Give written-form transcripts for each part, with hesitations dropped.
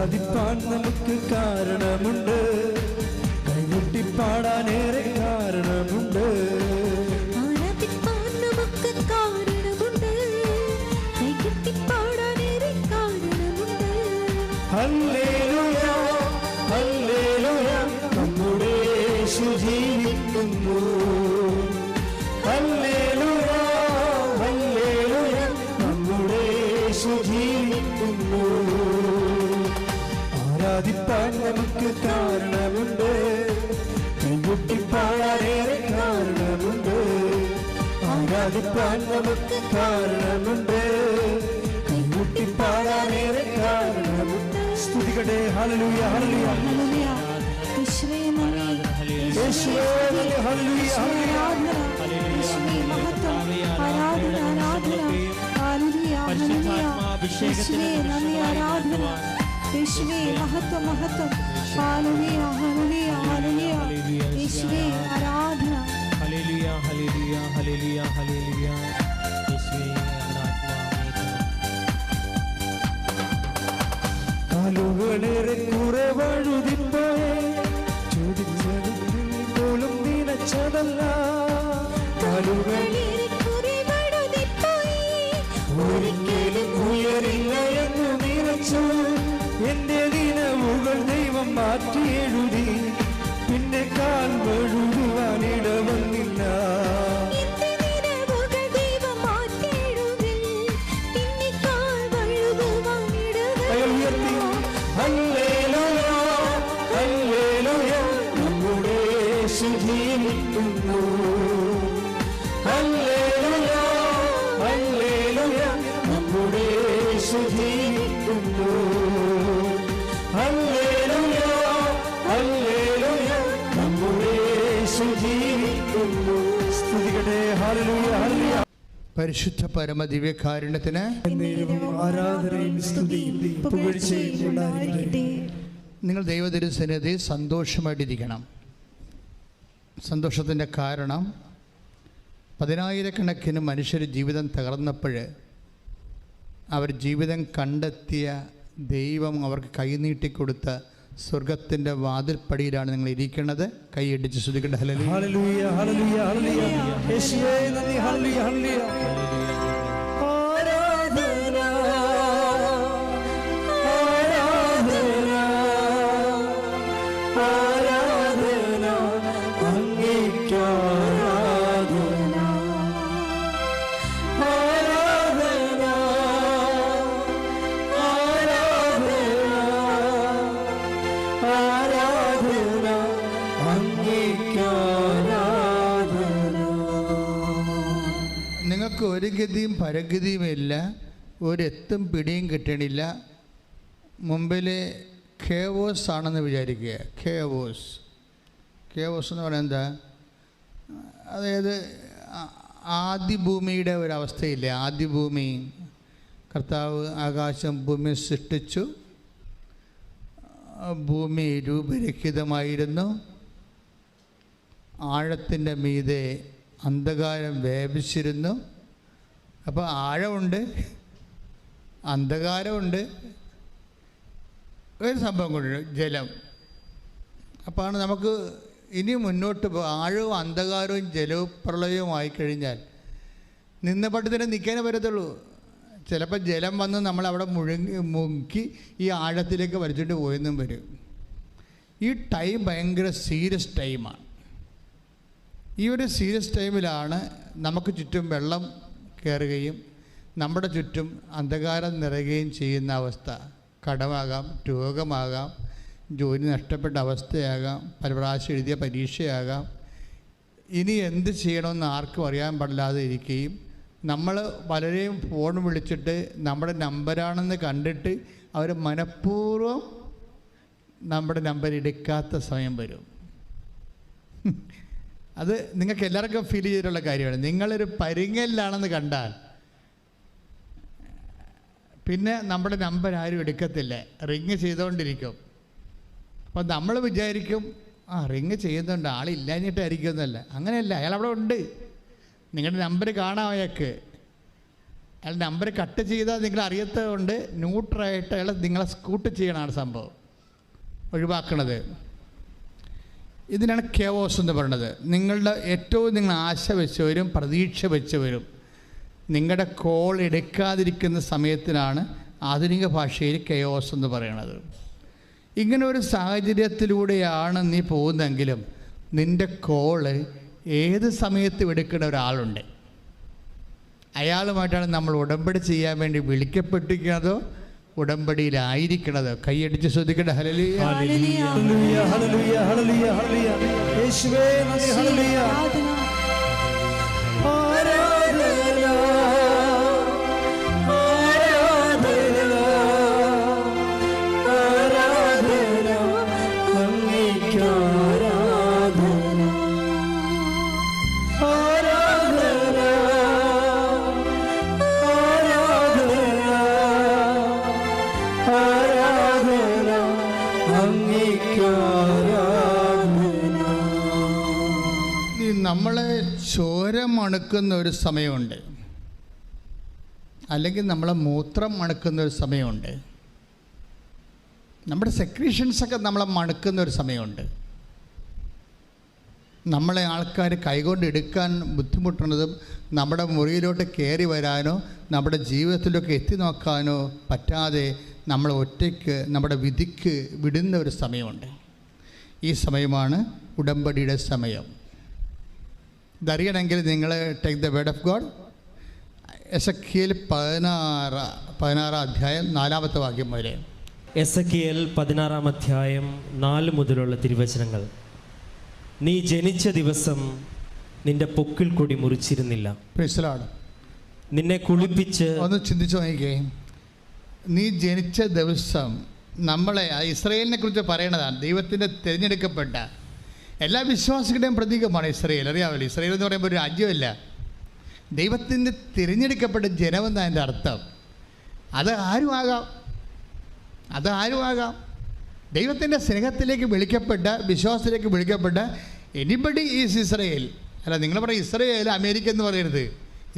ആരാധിപ്പാൻ നമുക്ക് കാരണമുണ്ട്, കൈകൊട്ടിപ്പാടാനേറെ കാരണമുണ്ട്. ആരാധിപ്പാൻ നമുക്ക് കാരണമുണ്ട്, കൈകൊട്ടിപ്പാടാനേറെ കാരണമുണ്ട്. ഹല്ലേലൂയ ഹല്ലേലൂയ നമ്മുടെ യേശു ജീവിക്കുന്നു. ഹല്ലേലൂയ ഹല്ലേലൂയ നമ്മുടെ യേശു ജീവിക്കുന്നു. ആരാധിപ്പാൻ നമുക്ക് കാരണമുണ്ട്, കൈകൊട്ടിപ്പാടാനേറെ കാരണമുണ്ട്. ആരാധിപ്പാൻ നമുക്ക് കാരണമുണ്ട്, കൈകൊട്ടിപ്പാടാനേറെ കാരണമുണ്ട്. സ്തുതിക്കട്ടെ. ഹല്ലേലൂയ ഹല്ലേലൂയ ഹല്ലേലൂയ. യേശുവേ നന്ദി, യേശുവേ നന്ദി. ഹല്ലേലൂയ ആരാധന, യേശുവേ മഹത്വം, ആരാധന ആരാധന. ഹല്ലേലൂയ ഹല്ലേലൂയ. യേശുവേ നന്ദി, ആരാധന. യേശുവേ മഹത്വം മഹത്വം. ഹല്ലേലൂയ ഹല്ലേലൂയ ഹല്ലേലൂയ. യേശുവേ ആരാധന. ഹല്ലേലൂയ ഹല്ലേലൂയ ഹല്ലേലൂയ ഹല്ലേലൂയ. യേശുവേ കാലുകളേറെ കുറെ വഴുതിപ്പോയെ, ചോദിച്ചത് പോലും നിനച്ചതല്ല. കാലുകൾ ഒരിക്കലും ഉയരില്ല എന്ന് നിനച്ചു. എന്റെ ദിനവുകൾ ദൈവം മാറ്റി എഴുതി, പിന്നെ കാൽ വഴുതുവാനിട വന്നില്ല. ഹല്ലേലൂയ ഹല്ലേലൂയ നമ്മുടെ യേശു ജീവിക്കുന്നു. ഹല്ലേലൂയ ഹല്ലേലൂയ നമ്മുടെ യേശു ജീവിക്കുന്നു. ഹല്ലേലൂയ ഹല്ലേലൂയ നമ്മുടെ യേശു ജീവിക്കുന്നു. സ്തുതിക്കട്ടെ. ഹല്ലേലൂയ ഹല്ലേലൂയ. പരിശുദ്ധ പരമ ദിവ്യകാരുണ്യത്തിന് ആരാധനയും സ്തുതിയും പുകഴ്ചയും ഉണ്ടായിരിക്കട്ടെ. നിങ്ങൾ ദൈവതിരുസന്നിധി സന്തോഷമായിട്ടിരിക്കണം. സന്തോഷത്തിൻ്റെ കാരണം, പതിനായിരക്കണക്കിന് മനുഷ്യർ ജീവിതം തകർന്നപ്പോൾ അവർ ജീവിതം കണ്ടെത്തിയ ദൈവം അവർക്ക് കൈനീട്ടിക്കൊടുത്ത സ്വർഗത്തിൻ്റെ വാതിൽപ്പടിയിലാണ് നിങ്ങൾ ഇരിക്കുന്നത്. കൈയടിച്ച് സ്തുതിക്കട്ടെ. ഹല്ലേലൂയ ഹല്ലേലൂയ ഹല്ലേലൂയ ഹല്ലേലൂയ. യേശുവേ നന്ദി. ഹല്ലേലൂയ ഹല്ലേലൂയ. ആരാധന ആരാധന ആരാധന അങ്ങേയ്ക്ക് ആരാധന. ആരാധന ആരാധന ആരാധന അങ്ങേയ്ക്ക് ആരാധന. നിങ്ങൾക്ക് ഒരു ഗതിയും പരഗതിയുമില്ല, ഒരെത്തും പിടിയും കിട്ടണില്ല. മുമ്പിൽ ഖേവോസ് ആണെന്ന് വിചാരിക്കുക. ഖേവോസ് എന്ന് പറയുന്നത് എന്താ? അതായത് ആദിഭൂമിയുടെ ഒരവസ്ഥയില്ലേ? ആദിഭൂമി, കർത്താവ് ആകാശം ഭൂമി സൃഷ്ടിച്ചു. ഭൂമി രൂപരഹിതമായിരുന്നു. ആഴത്തിൻ്റെ മീതെ അന്ധകാരം വ്യാപിച്ചിരുന്നു. അപ്പോൾ ആഴമുണ്ട്, അന്ധകാരമുണ്ട്, ഒരു സംഭവം കൊണ്ട് ജലം. അപ്പോഴാണ് നമുക്ക് ഇനി മുന്നോട്ട് ആഴവും അന്ധകാരവും ജലവും പ്രളയവും ആയിക്കഴിഞ്ഞാൽ നിന്ന പട്ടത്തിന് നിൽക്കാനേ പറ്റത്തുള്ളൂ. ചിലപ്പോൾ ജലം വന്ന് നമ്മളവിടെ മുക്കി ഈ ആഴത്തിലേക്ക് വലിച്ചിട്ട് പോയെന്നും വരും. ഈ ടൈം ഭയങ്കര സീരിയസ് ടൈമാണ്. ഈ ഒരു സീരിയസ് ടൈമിലാണ് നമുക്ക് ചുറ്റും വെള്ളം കയറുകയും നമ്മുടെ ചുറ്റും അന്ധകാരം നിറയുകയും ചെയ്യുന്ന അവസ്ഥ. കടമാകാം, രോഗമാകാം, ജോലി നഷ്ടപ്പെട്ട അവസ്ഥയാകാം, പല പ്രാവശ്യം എഴുതിയ പരീക്ഷയാകാം. ഇനി എന്ത് ചെയ്യണമെന്ന് ആർക്കും അറിയാൻ പാടില്ലാതെ ഇരിക്കുകയും നമ്മൾ പലരെയും ഫോൺ വിളിച്ചിട്ട് നമ്മുടെ നമ്പരാണെന്ന് കണ്ടിട്ട് അവർ മനഃപൂർവ്വം നമ്മുടെ നമ്പർ എടുക്കാത്ത സമയം വരും. അത് നിങ്ങൾക്ക് എല്ലാവർക്കും ഫീൽ ചെയ്തിട്ടുള്ള കാര്യമാണ്. നിങ്ങളൊരു പരിങ്ങലിലാണെന്ന് കണ്ടാൽ പിന്നെ നമ്മുടെ നമ്പർ ആരും എടുക്കത്തില്ല, റിങ് ചെയ്തുകൊണ്ടിരിക്കും. അപ്പോൾ നമ്മൾ വിചാരിക്കും റിങ് ചെയ്യുന്നുണ്ട്, ആളില്ലാഞ്ഞിട്ടായിരിക്കും എന്നല്ല. അങ്ങനെയല്ല, അയാൾ അവിടെ ഉണ്ട്, നിങ്ങളുടെ നമ്പർ കാണാം അയാൾക്ക്. അയാൾ നമ്പർ കട്ട് ചെയ്താൽ നിങ്ങൾ അറിയാത്തതുകൊണ്ട് ന്യൂട്രായിട്ട് അയാൾ നിങ്ങളെ സ്കൂട്ട് ചെയ്യണമാണ് സംഭവം, ഒഴിവാക്കണത്. ഇതിനാണ് കേവോസ് എന്ന് പറയുന്നത്. നിങ്ങളുടെ ഏറ്റവും നിങ്ങൾ ആശ വെച്ചവരും പ്രതീക്ഷ വെച്ചവരും നിങ്ങളുടെ കോൾ എടുക്കാതിരിക്കുന്ന സമയത്തിനാണ് ആധുനിക ഭാഷയിൽ കെയോസ് എന്ന് പറയുന്നത്. ഇങ്ങനെ ഒരു സാഹചര്യത്തിലൂടെയാണ് നീ പോകുന്നതെങ്കിലും നിൻ്റെ കോള് ഏത് സമയത്തും എടുക്കുന്ന ഒരാളുണ്ട്. അയാളുമായിട്ടാണ് നമ്മൾ ഉടമ്പടി ചെയ്യാൻ വേണ്ടി വിളിക്കപ്പെട്ടിരിക്കുന്നതോ ഉടമ്പടിയിലായിരിക്കണത്. കൈയടിച്ച് ശ്രദ്ധിക്കട്ടെ. ഹല്ലേലൂയ ഹല്ലേലൂയ ഹല്ലേലൂയ ഹല്ലേലൂയ ഹല്ലേലൂയ. യേശുവേ നന്ദി. ഹല്ലേലൂയ. ആരാധന ആരാധന ആരാധന അങ്ങേയ്ക്ക് ആരാധന ആരാധന ആരാധന അങ്ങേയ്ക്ക് ആരാധന. നമ്മളെ ചോര മണക്കുന്ന ഒരു സമയമുണ്ട്, അല്ലെങ്കിൽ നമ്മളെ മൂത്രം മണക്കുന്ന ഒരു സമയമുണ്ട്, നമ്മുടെ സെക്രീഷൻസൊക്കെ നമ്മളെ മണക്കുന്ന ഒരു സമയമുണ്ട്. നമ്മളെ ആൾക്കാർ കൈകൊണ്ട് എടുക്കാൻ ബുദ്ധിമുട്ടുന്നതും നമ്മുടെ മുറിയിലോട്ട് കയറി വരാനോ നമ്മുടെ ജീവിതത്തിലൊക്കെ എത്തി നോക്കാനോ പറ്റാതെ നമ്മൾ ഒറ്റയ്ക്ക് നമ്മുടെ വിധിക്ക് വിടുന്ന ഒരു സമയമുണ്ട്. ഈ സമയമാണ് ഉടമ്പടിയുടെ സമയം. ഇതറിയണമെങ്കിൽ നിങ്ങൾ take the word of God. Ezekiel 16 അധ്യായം 4 വാക്യം വരെ. എസെക്കിയേൽ 16 അധ്യായം 4 മുതലുള്ള തിരുവചനങ്ങൾ. നീ ജനിച്ച ദിവസം നിന്റെ പൊക്കിൾ കൊടി മുറിച്ചിരുന്നില്ല. Praise the Lord. നിന്നെ കുളിപ്പിച്ച് ഒന്ന് ചിന്തിച്ചു നോക്കിക്കേ. നീ ജനിച്ച ദിവസം നമ്മളെ ഇസ്രായേലിനെ കുറിച്ച് പറയണതാണ്. ദൈവത്തിൻ്റെ തിരഞ്ഞെടുക്കപ്പെട്ട എല്ലാ വിശ്വാസികളുടെയും പ്രതീകമാണ് ഇസ്രായേൽ. അറിയാമല്ലോ, ഇസ്രായേൽ എന്ന് പറയുമ്പോൾ ഒരു രാജ്യമല്ല, ദൈവത്തിൻ്റെ തിരഞ്ഞെടുക്കപ്പെട്ട ജനമെന്നാണ് അതിൻ്റെ അർത്ഥം. അത് ആരും ആകാം. ദൈവത്തിൻ്റെ സ്നേഹത്തിലേക്ക് വിളിക്കപ്പെട്ട, വിശ്വാസത്തിലേക്ക് വിളിക്കപ്പെട്ട എനിബഡി ഈസ് ഇസ്രായേൽ. അല്ല, നിങ്ങൾ പറയും ഇസ്രായേൽ അമേരിക്ക എന്ന് പറയരുത്.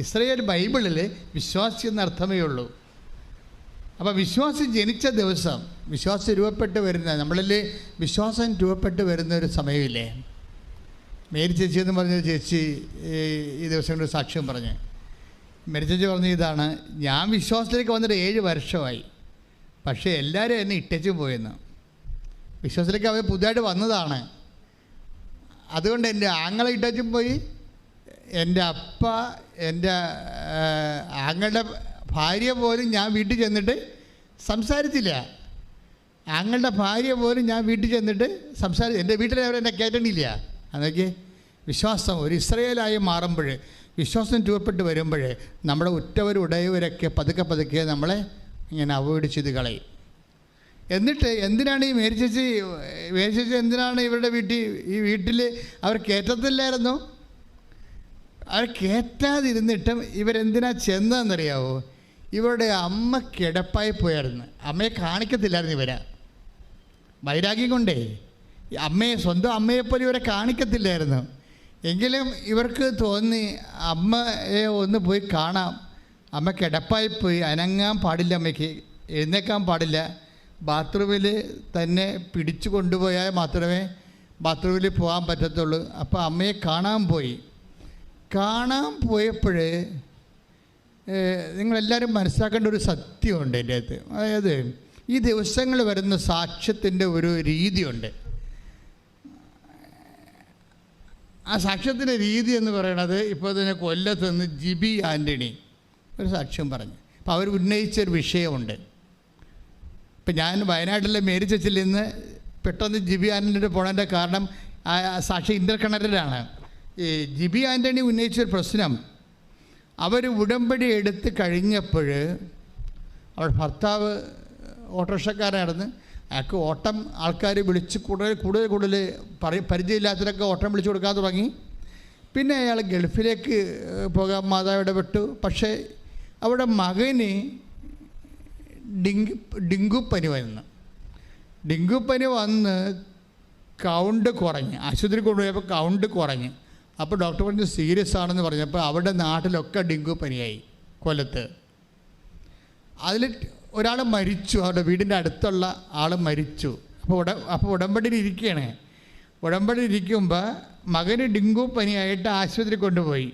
ഇസ്രായേൽ ബൈബിളിൽ വിശ്വാസി എന്ന അർത്ഥമേ ഉള്ളൂ. അപ്പോൾ വിശ്വാസി ജനിച്ച ദിവസം, വിശ്വാസം രൂപപ്പെട്ട് വരുന്ന, നമ്മളിൽ വിശ്വാസം രൂപപ്പെട്ട് വരുന്ന ഒരു സമയമില്ലേ. മേരി ചേച്ചി എന്ന് പറഞ്ഞൊരു ചേച്ചി ഈ ദിവസം കൊണ്ട് സാക്ഷ്യം പറഞ്ഞ്, മേരി ചേച്ചി പറഞ്ഞ ഇതാണ്: ഞാൻ വിശ്വാസത്തിലേക്ക് വന്നിട്ട് 7 വർഷമായി, പക്ഷേ എല്ലാവരും എന്നെ ഇട്ടച്ചും പോയെന്ന്. വിശ്വാസത്തിലേക്ക് അവർ പുതുതായിട്ട് വന്നതാണ്. അതുകൊണ്ട് എൻ്റെ ആങ്ങളെ ഇട്ടച്ചും പോയി, എൻ്റെ അപ്പ, എൻ്റെ ആങ്ങളുടെ ഭാര്യ പോലും ഞാൻ വീട്ടിൽ ചെന്നിട്ട് സംസാരിച്ചില്ല. ആങ്ങളുടെ ഭാര്യ പോലും ഞാൻ വീട്ടിൽ ചെന്നിട്ട് എൻ്റെ വീട്ടിൽ അവരെന്നെ കേട്ടണില്ല. അതൊക്കെ വിശ്വാസം ഒരു ഇസ്രായേലായി മാറുമ്പോൾ, വിശ്വാസം രൂപപ്പെട്ട് വരുമ്പോൾ നമ്മുടെ ഉറ്റവരും ഉടയവരൊക്കെ പതുക്കെ നമ്മളെ ഇങ്ങനെ അവോയ്ഡ് ചെയ്ത് കളയും. എന്നിട്ട് എന്തിനാണ് ഈ മേരി ചേച്ചി എന്തിനാണ് ഇവരുടെ വീട്ടിൽ അവർ കയറ്റത്തില്ലായിരുന്നു? അവർ കയറ്റാതിരുന്നിട്ടും ഇവരെന്തിനാ ചെന്നതെന്നറിയാവോ? ഇവരുടെ അമ്മ കിടപ്പായി പോയായിരുന്നു. അമ്മയെ കാണിക്കത്തില്ലായിരുന്നു ഇവരെ. വൈരാഗ്യം കൊണ്ടേ സ്വന്തം അമ്മയെപ്പോലെ ഇവരെ കാണിക്കത്തില്ലായിരുന്നു. എങ്കിലും ഇവർക്ക് തോന്നി അമ്മയെ ഒന്ന് പോയി കാണാം. അമ്മ കിടപ്പായി പോയി, അനങ്ങാൻ പാടില്ല, അമ്മയ്ക്ക് എഴുന്നേക്കാൻ പാടില്ല. ബാത്റൂമിൽ തന്നെ പിടിച്ചു കൊണ്ടുപോയാൽ മാത്രമേ ബാത്റൂമിൽ പോകാൻ പറ്റത്തുള്ളൂ. അപ്പോൾ അമ്മയെ കാണാൻ പോയപ്പോൾ നിങ്ങളെല്ലാവരും മനസ്സിലാക്കേണ്ട ഒരു സത്യമുണ്ട് എൻ്റെ അകത്ത്. അതായത് ഈ ദിവസങ്ങൾ വരുന്ന സാക്ഷ്യത്തിൻ്റെ ഒരു രീതിയുണ്ട്. ആ സാക്ഷ്യത്തിൻ്റെ രീതി എന്ന് പറയുന്നത്, ഇപ്പോൾ തന്നെ കൊല്ലത്ത് നിന്ന് ജിബി ആൻ്റണി ഒരു സാക്ഷ്യം പറഞ്ഞു. അപ്പോൾ അവർ ഉന്നയിച്ചൊരു വിഷയമുണ്ട്. ഇപ്പം ഞാൻ വയനാട്ടിലെ മേരി ചർച്ചിൽ നിന്ന് പെട്ടെന്ന് ജിബി ആൻ്റണിയുടെ പോണതിൻ്റെ കാരണം ആ സാക്ഷി ഇൻ്റർകണക്റ്റഡാണ്. ഈ ജിബി ആൻ്റണി ഉന്നയിച്ചൊരു പ്രശ്നം, അവർ ഉടമ്പടി എടുത്ത് കഴിഞ്ഞപ്പോൾ അവരുടെ ഭർത്താവ് ഓട്ടോറിക്ഷക്കാരായിരുന്നു. അയാൾക്ക് ഓട്ടം ആൾക്കാർ വിളിച്ച് കൂടുതൽ പരിചയമില്ലാത്തവരൊക്കെ ഓട്ടം വിളിച്ചു കൊടുക്കാൻ തുടങ്ങി. പിന്നെ അയാൾ ഗൾഫിലേക്ക് പോകാൻ മാതാവ് ഇടപെട്ടു. പക്ഷേ അവിടെ മകന് ഡെങ്കുപ്പനി വന്ന് കൗണ്ട് കുറഞ്ഞ് ആശുപത്രി കൊണ്ടുപോയപ്പോൾ കൗണ്ട് കുറഞ്ഞ്. അപ്പോൾ ഡോക്ടർ പറഞ്ഞു സീരിയസ് ആണെന്ന് പറഞ്ഞപ്പോൾ അവിടെ നാട്ടിലൊക്കെ ഡെങ്കു പനിയായി കൊല്ലത്ത്. അതിൽ ഒരാൾ മരിച്ചു, അവരുടെ വീടിൻ്റെ അടുത്തുള്ള ആൾ മരിച്ചു. അപ്പോൾ ഉടമ്പടിയിൽ ഇരിക്കുകയാണ്. ഉടമ്പടിയിൽ ഇരിക്കുമ്പോൾ മകന് ഡെങ്കു പനിയായിട്ട് ആശുപത്രി കൊണ്ടുപോയി.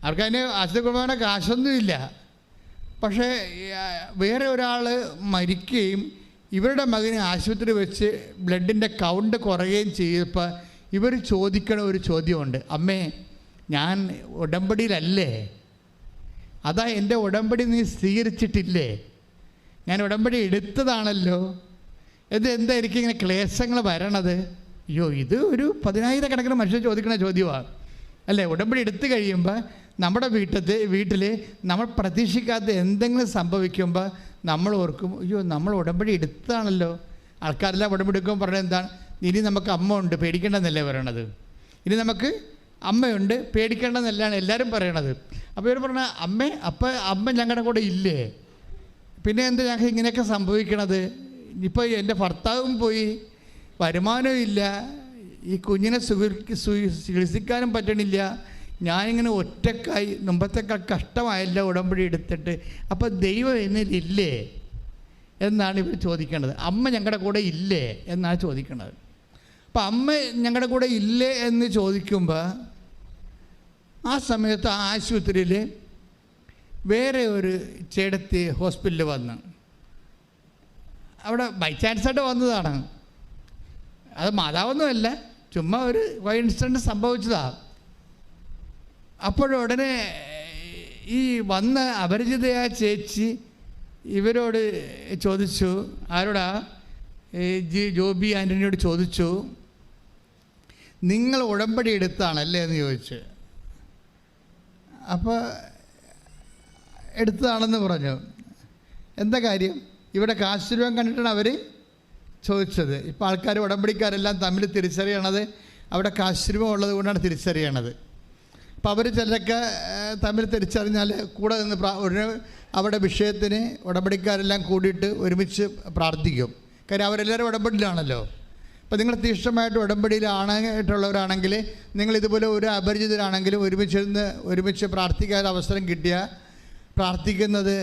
ആൾക്കതിന് ആശുപത്രി കൊണ്ടുപോകാൻ കാശൊന്നുമില്ല. പക്ഷേ വേറെ ഒരാൾ മരിക്കുകയും ഇവരുടെ മകന് ആശുപത്രി വെച്ച് ബ്ലഡിൻ്റെ കൗണ്ട് കുറയുകയും ചെയ്തപ്പോൾ ഇവർ ചോദിക്കണ ഒരു ചോദ്യമുണ്ട്, അമ്മേ ഞാൻ ഉടമ്പടിയിലല്ലേ? അതാ എൻ്റെ ഉടമ്പടി നീ സ്വീകരിച്ചിട്ടില്ലേ? ഞാൻ ഉടമ്പടി എടുത്തതാണല്ലോ, ഇത് എന്തായിരിക്കും ഇങ്ങനെ ക്ലേശങ്ങൾ വരണത്? അയ്യോ, ഇത് ഒരു 10,000 മനുഷ്യർ ചോദിക്കുന്ന ചോദ്യമാണ് അല്ലേ? ഉടമ്പടി എടുത്തു കഴിയുമ്പോൾ നമ്മുടെ വീട്ടിൽ നമ്മൾ പ്രതീക്ഷിക്കാത്ത എന്തെങ്കിലും സംഭവിക്കുമ്പോൾ നമ്മൾ ഓർക്കും, അയ്യോ നമ്മൾ ഉടമ്പടി എടുത്തതാണല്ലോ. ആൾക്കാരെല്ലാം ഉടമ്പടി എടുക്കുമ്പോൾ പറഞ്ഞത് എന്താണ്? ഇനി നമുക്ക് അമ്മ ഉണ്ട്, പേടിക്കേണ്ടെന്നല്ലേ പറയണത്. ഇനി നമുക്ക് അമ്മയുണ്ട്, പേടിക്കേണ്ടെന്നല്ലാണ് എല്ലാവരും പറയണത്. അപ്പോൾ ഇവർ പറഞ്ഞ അമ്മ ഞങ്ങളുടെ കൂടെ ഇല്ലേ? പിന്നെ എന്താ ഞങ്ങൾക്ക് ഇങ്ങനെയൊക്കെ സംഭവിക്കണത്? ഇപ്പോൾ എൻ്റെ ഭർത്താവും പോയി, വരുമാനവും ഇല്ല, ഈ കുഞ്ഞിനെ ചികിത്സിക്കാനും പറ്റണില്ല, ഞാനിങ്ങനെ ഒറ്റക്കായി, മുമ്പത്തേക്കാൾ കഷ്ടമായല്ല ഉടമ്പടി എടുത്തിട്ട്. അപ്പോൾ ദൈവം എന്നിലില്ലേ എന്നാണ് ഇവർ ചോദിക്കേണ്ടത്. അമ്മ ഞങ്ങളുടെ കൂടെ ഇല്ലേ എന്നാണ് ചോദിക്കേണ്ടത്. അപ്പം അമ്മ ഞങ്ങളുടെ കൂടെ ഇല്ലേ എന്ന് ചോദിക്കുമ്പോൾ ആ സമയത്ത് ആ ആശുപത്രിയിൽ വേറെ ഒരു ചേടത്തി ഹോസ്പിറ്റലിൽ വന്ന്, അവിടെ ബൈ ചാൻസായിട്ട് വന്നതാണ്, അത് മാതാവൊന്നുമല്ല, ചുമ്മാ ഒരു കോയിൻസിഡൻസ് സംഭവിച്ചതാണ്. അപ്പോഴുടനെ ഈ വന്ന അപരിചിതയായ ചേച്ചി ഇവരോട് ചോദിച്ചു, ആരോടാ? ജോബി ആൻ്റണിയോട് ചോദിച്ചു, നിങ്ങൾ ഉടമ്പടി എടുത്താണല്ലേ എന്ന് ചോദിച്ചു. അപ്പോൾ എടുത്തതാണെന്ന് പറഞ്ഞു. എന്താ കാര്യം? ഇവിടെ കാശ് രൂപം കണ്ടിട്ടാണ് അവർ ചോദിച്ചത്. ഇപ്പോൾ ആൾക്കാർ ഉടമ്പടിക്കാരെല്ലാം തമ്മിൽ തിരിച്ചറിയണത് അവിടെ കാശ് രൂപം ഉള്ളത് കൊണ്ടാണ് തിരിച്ചറിയണത്. അപ്പോൾ അവർ ചിലരൊക്കെ തമ്മിൽ തിരിച്ചറിഞ്ഞാൽ കൂടെ നിന്ന് അവരുടെ വിഷയത്തിന് ഉടമ്പടിക്കാരെല്ലാം കൂടിയിട്ട് ഒരുമിച്ച് പ്രാർത്ഥിക്കും. കാര്യം അവരെല്ലാവരും ഉടമ്പടിയിലാണല്ലോ. അപ്പോൾ നിങ്ങൾ തീഷ്ണമായിട്ട് ഉടമ്പടിയിലാണായിട്ടുള്ളവരാണെങ്കിൽ, നിങ്ങൾ ഇതുപോലെ ഒരു അപരിചിതരാണെങ്കിലും ഒരുമിച്ച് പ്രാർത്ഥിക്കാൻ അവസരം കിട്ടിയാൽ പ്രാർത്ഥിക്കുന്നത്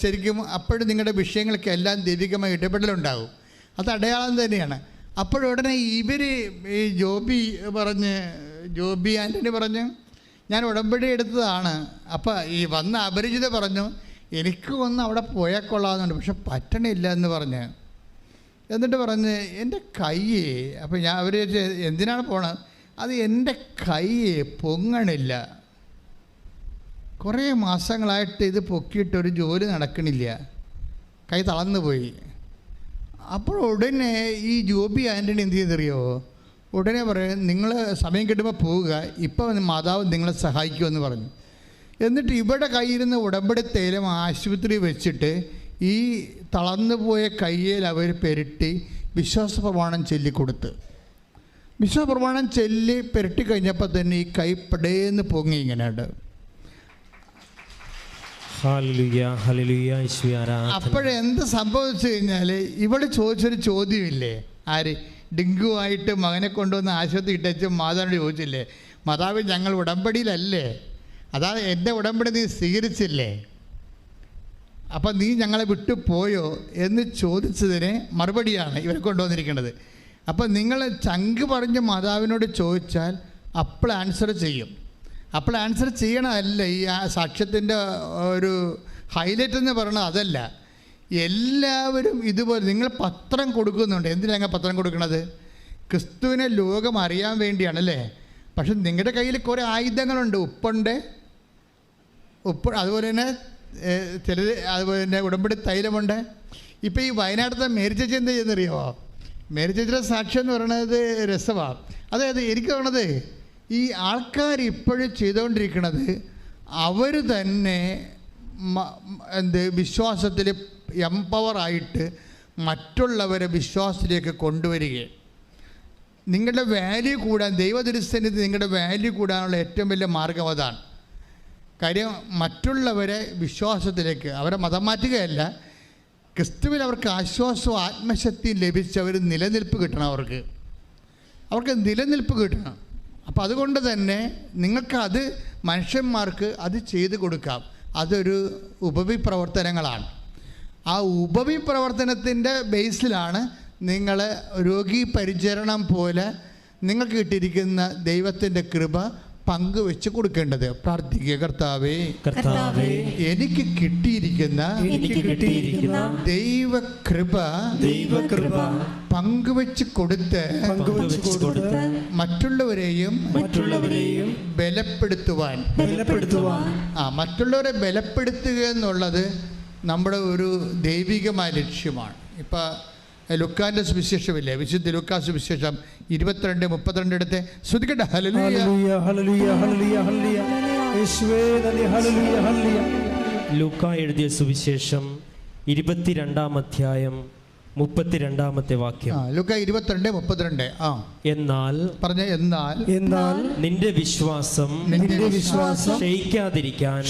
ശരിക്കും അപ്പോഴും നിങ്ങളുടെ വിഷയങ്ങൾക്കെല്ലാം ദൈവികമായ ഇടപെടലുണ്ടാകും. അത് അടയാളം തന്നെയാണ്. അപ്പോഴുടനെ ഇവർ ഈ ജോബി ആൻ്റണി പറഞ്ഞു, ഞാൻ ഉടമ്പടി എടുത്തതാണ്. അപ്പോൾ ഈ വന്ന അപരിചിത പറഞ്ഞു, എനിക്ക് വന്ന് അവിടെ പോയാൽ കൊള്ളാമെന്നുണ്ട്, പക്ഷെ പറ്റണില്ല എന്ന് പറഞ്ഞ്. എന്നിട്ട് പറഞ്ഞ് എൻ്റെ കയ്യേ, അപ്പോൾ അവർ എന്തിനാണ് പോണത്? അത് എൻ്റെ കയ്യേ പൊങ്ങണില്ല, കുറേ മാസങ്ങളായിട്ട് ഇത് പൊക്കിയിട്ടൊരു ജോലി നടക്കണില്ല, കൈ തളർന്നു പോയി. അപ്പോൾ ഉടനെ ഈ ജോബി ആൻ്റണി എന്ത് ചെയ്തറിയോ? ഉടനെ പറയും, നിങ്ങൾ സമയം കിട്ടുമ്പോൾ പോവുക, ഇപ്പം മാതാവ് നിങ്ങളെ സഹായിക്കുമെന്ന് പറഞ്ഞു. എന്നിട്ട് ഇവിടെ കയ്യിരുന്ന ഉടമ്പടി തൈലം ആശുപത്രി വെച്ചിട്ട് ഈ തളർന്നു പോയ കയ്യിൽ അവർ പെരട്ടി വിശ്വാസ പ്രമാണം ചൊല്ലിക്കൊടുത്ത്. വിശ്വാസ പ്രമാണം ചൊല്ലി പെരട്ടി കഴിഞ്ഞപ്പോൾ തന്നെ ഈ കൈ പടേന്ന് പൊങ്ങി ഇങ്ങനെയുണ്ട്. അപ്പോഴെന്ത് സംഭവിച്ചു കഴിഞ്ഞാൽ ഇവിടെ ചോദിച്ചൊരു ചോദ്യമില്ലേ? ആര്? ഡെങ്കു ആയിട്ട് മകനെ കൊണ്ടുവന്ന് ആശുപത്രി ഇട്ടേച്ച് മാതാവിനോട് ചോദിച്ചില്ലേ, മാതാവ് ഞങ്ങൾ ഉടമ്പടിയിലല്ലേ, അതാ എൻ്റെ ഉടമ്പടി നീ സ്വീകരിച്ചില്ലേ, അപ്പം നീ ഞങ്ങളെ വിട്ടു പോയോ എന്ന് ചോദിച്ചതിന് മറുപടിയാണ് ഇവരെ കൊണ്ടുവന്നിരിക്കുന്നത്. അപ്പം നിങ്ങൾ ചങ്ക് പറഞ്ഞ് മാതാവിനോട് ചോദിച്ചാൽ അപ്പോൾ ആൻസർ ചെയ്യും. അപ്പോൾ ആൻസർ ചെയ്യണമല്ല ഈ സാക്ഷ്യത്തിൻ്റെ ഒരു ഹൈലൈറ്റ് എന്ന് പറയണത് അതല്ല. എല്ലാവരും ഇതുപോലെ നിങ്ങൾ പത്രം കൊടുക്കുന്നുണ്ട്. എന്തിനാണ് പത്രം കൊടുക്കുന്നത്? ക്രിസ്തുവിനെ ലോകം അറിയാൻ വേണ്ടിയാണല്ലേ. പക്ഷെ നിങ്ങളുടെ കയ്യിൽ കുറേ ആയുധങ്ങളുണ്ട്. ഉപ്പുണ്ട്, അതുപോലെ തന്നെ അതുപോലെ തന്നെ ഉടമ്പടി തൈലമുണ്ട്. ഇപ്പോൾ ഈ വയനാട്ടിലത്തെ മേരി ചേച്ചി എന്താ ചെയ്യുന്നറിയാമോ? മേരി ചേച്ചിയുടെ സാക്ഷ്യം എന്ന് പറയുന്നത് രസമാണ്. അതായത് എനിക്ക് തോന്നുന്നത് ഈ ആൾക്കാർ ഇപ്പോഴും ചെയ്തുകൊണ്ടിരിക്കുന്നത് അവർ തന്നെ വിശ്വാസത്തിൽ എംപവറായിട്ട് മറ്റുള്ളവരെ വിശ്വാസത്തിലേക്ക് കൊണ്ടുവരികയാണ്. നിങ്ങളുടെ വാല്യൂ കൂടാൻ, ദൈവദൃശ്യത്തിൽ നിങ്ങളുടെ വാല്യൂ കൂടാനുള്ള ഏറ്റവും വലിയ മാർഗം അതാണ്. കാര്യം മറ്റുള്ളവരെ വിശ്വാസത്തിലേക്ക്, അവരെ മതം മാറ്റുകയല്ല, ക്രിസ്തുവിൽ അവർക്ക് ആശ്വാസവും ആത്മശക്തിയും ലഭിച്ച് അവർ നിലനിൽപ്പ് കിട്ടണം. അവർക്ക് നിലനിൽപ്പ് കിട്ടണം. അപ്പോൾ അതുകൊണ്ട് തന്നെ നിങ്ങൾക്ക് മനുഷ്യന്മാർക്ക് അത് ചെയ്തു കൊടുക്കാം. അതൊരു ഉപവിപ്രവർത്തനങ്ങളാണ്. ആ ഉപവി പ്രവർത്തനത്തിൻ്റെ ബേസിലാണ് നിങ്ങൾ രോഗി പരിചരണം പോലെ നിങ്ങൾക്ക് കിട്ടിയിരിക്കുന്ന ദൈവത്തിൻ്റെ കൃപ പങ്കുവെച്ച് കൊടുക്കേണ്ടത്. പ്രാർത്ഥിക്കുക. കർത്താവേ, എനിക്ക് കിട്ടിയിരിക്കുന്ന ദൈവകൃപ പങ്കുവെച്ച് കൊടുത്ത് മറ്റുള്ളവരെയും ബലപ്പെടുത്തുവാൻ. മറ്റുള്ളവരെ ബലപ്പെടുത്തുക എന്നുള്ളത് നമ്മുടെ ഒരു ദൈവികമായ ലക്ഷ്യമാണ്. ഇപ്പം ലുക്കാന്റെ സുവിശേഷമില്ലേ, വിശുദ്ധ ലൂക്കാ സുവിശേഷം 22:32 എടുത്ത് ശ്രദ്ധിക്കട്ടെ. ലൂക്കാ എഴുതിയ സുവിശേഷം 22-ാം അധ്യായം 32-ാമത്തെ വാക്യം. ലൂക്കാ 22:32. എന്നാൽ നിന്റെ വിശ്വാസം ക്ഷയിക്കാതിരിക്കാൻ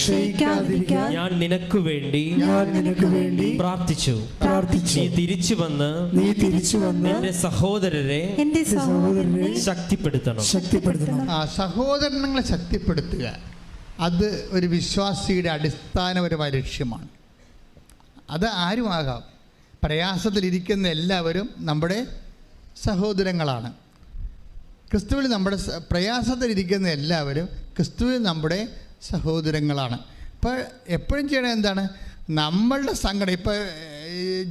ഞാൻ നിനക്ക് വേണ്ടി പ്രാർത്ഥിച്ചു. നീ തിരിച്ചു വന്ന് നിന്റെ സഹോദരരെ ശക്തിപ്പെടുത്തണം. സഹോദരങ്ങളെ ശക്തിപ്പെടുത്തുക, അത് ഒരു വിശ്വാസിയുടെ അടിസ്ഥാനപരമായ ലക്ഷ്യമാണ്. അത് ആരുമാകാം. പ്രയാസത്തിലിരിക്കുന്ന എല്ലാവരും നമ്മുടെ സഹോദരങ്ങളാണ്. ക്രിസ്തുവിൽ നമ്മുടെ പ്രയാസത്തിലിരിക്കുന്ന എല്ലാവരും ക്രിസ്തുവിൽ നമ്മുടെ സഹോദരങ്ങളാണ്. ഇപ്പോൾ എപ്പോഴും ചെയ്യണത് എന്താണ്? നമ്മളുടെ സങ്കടം. ഇപ്പോൾ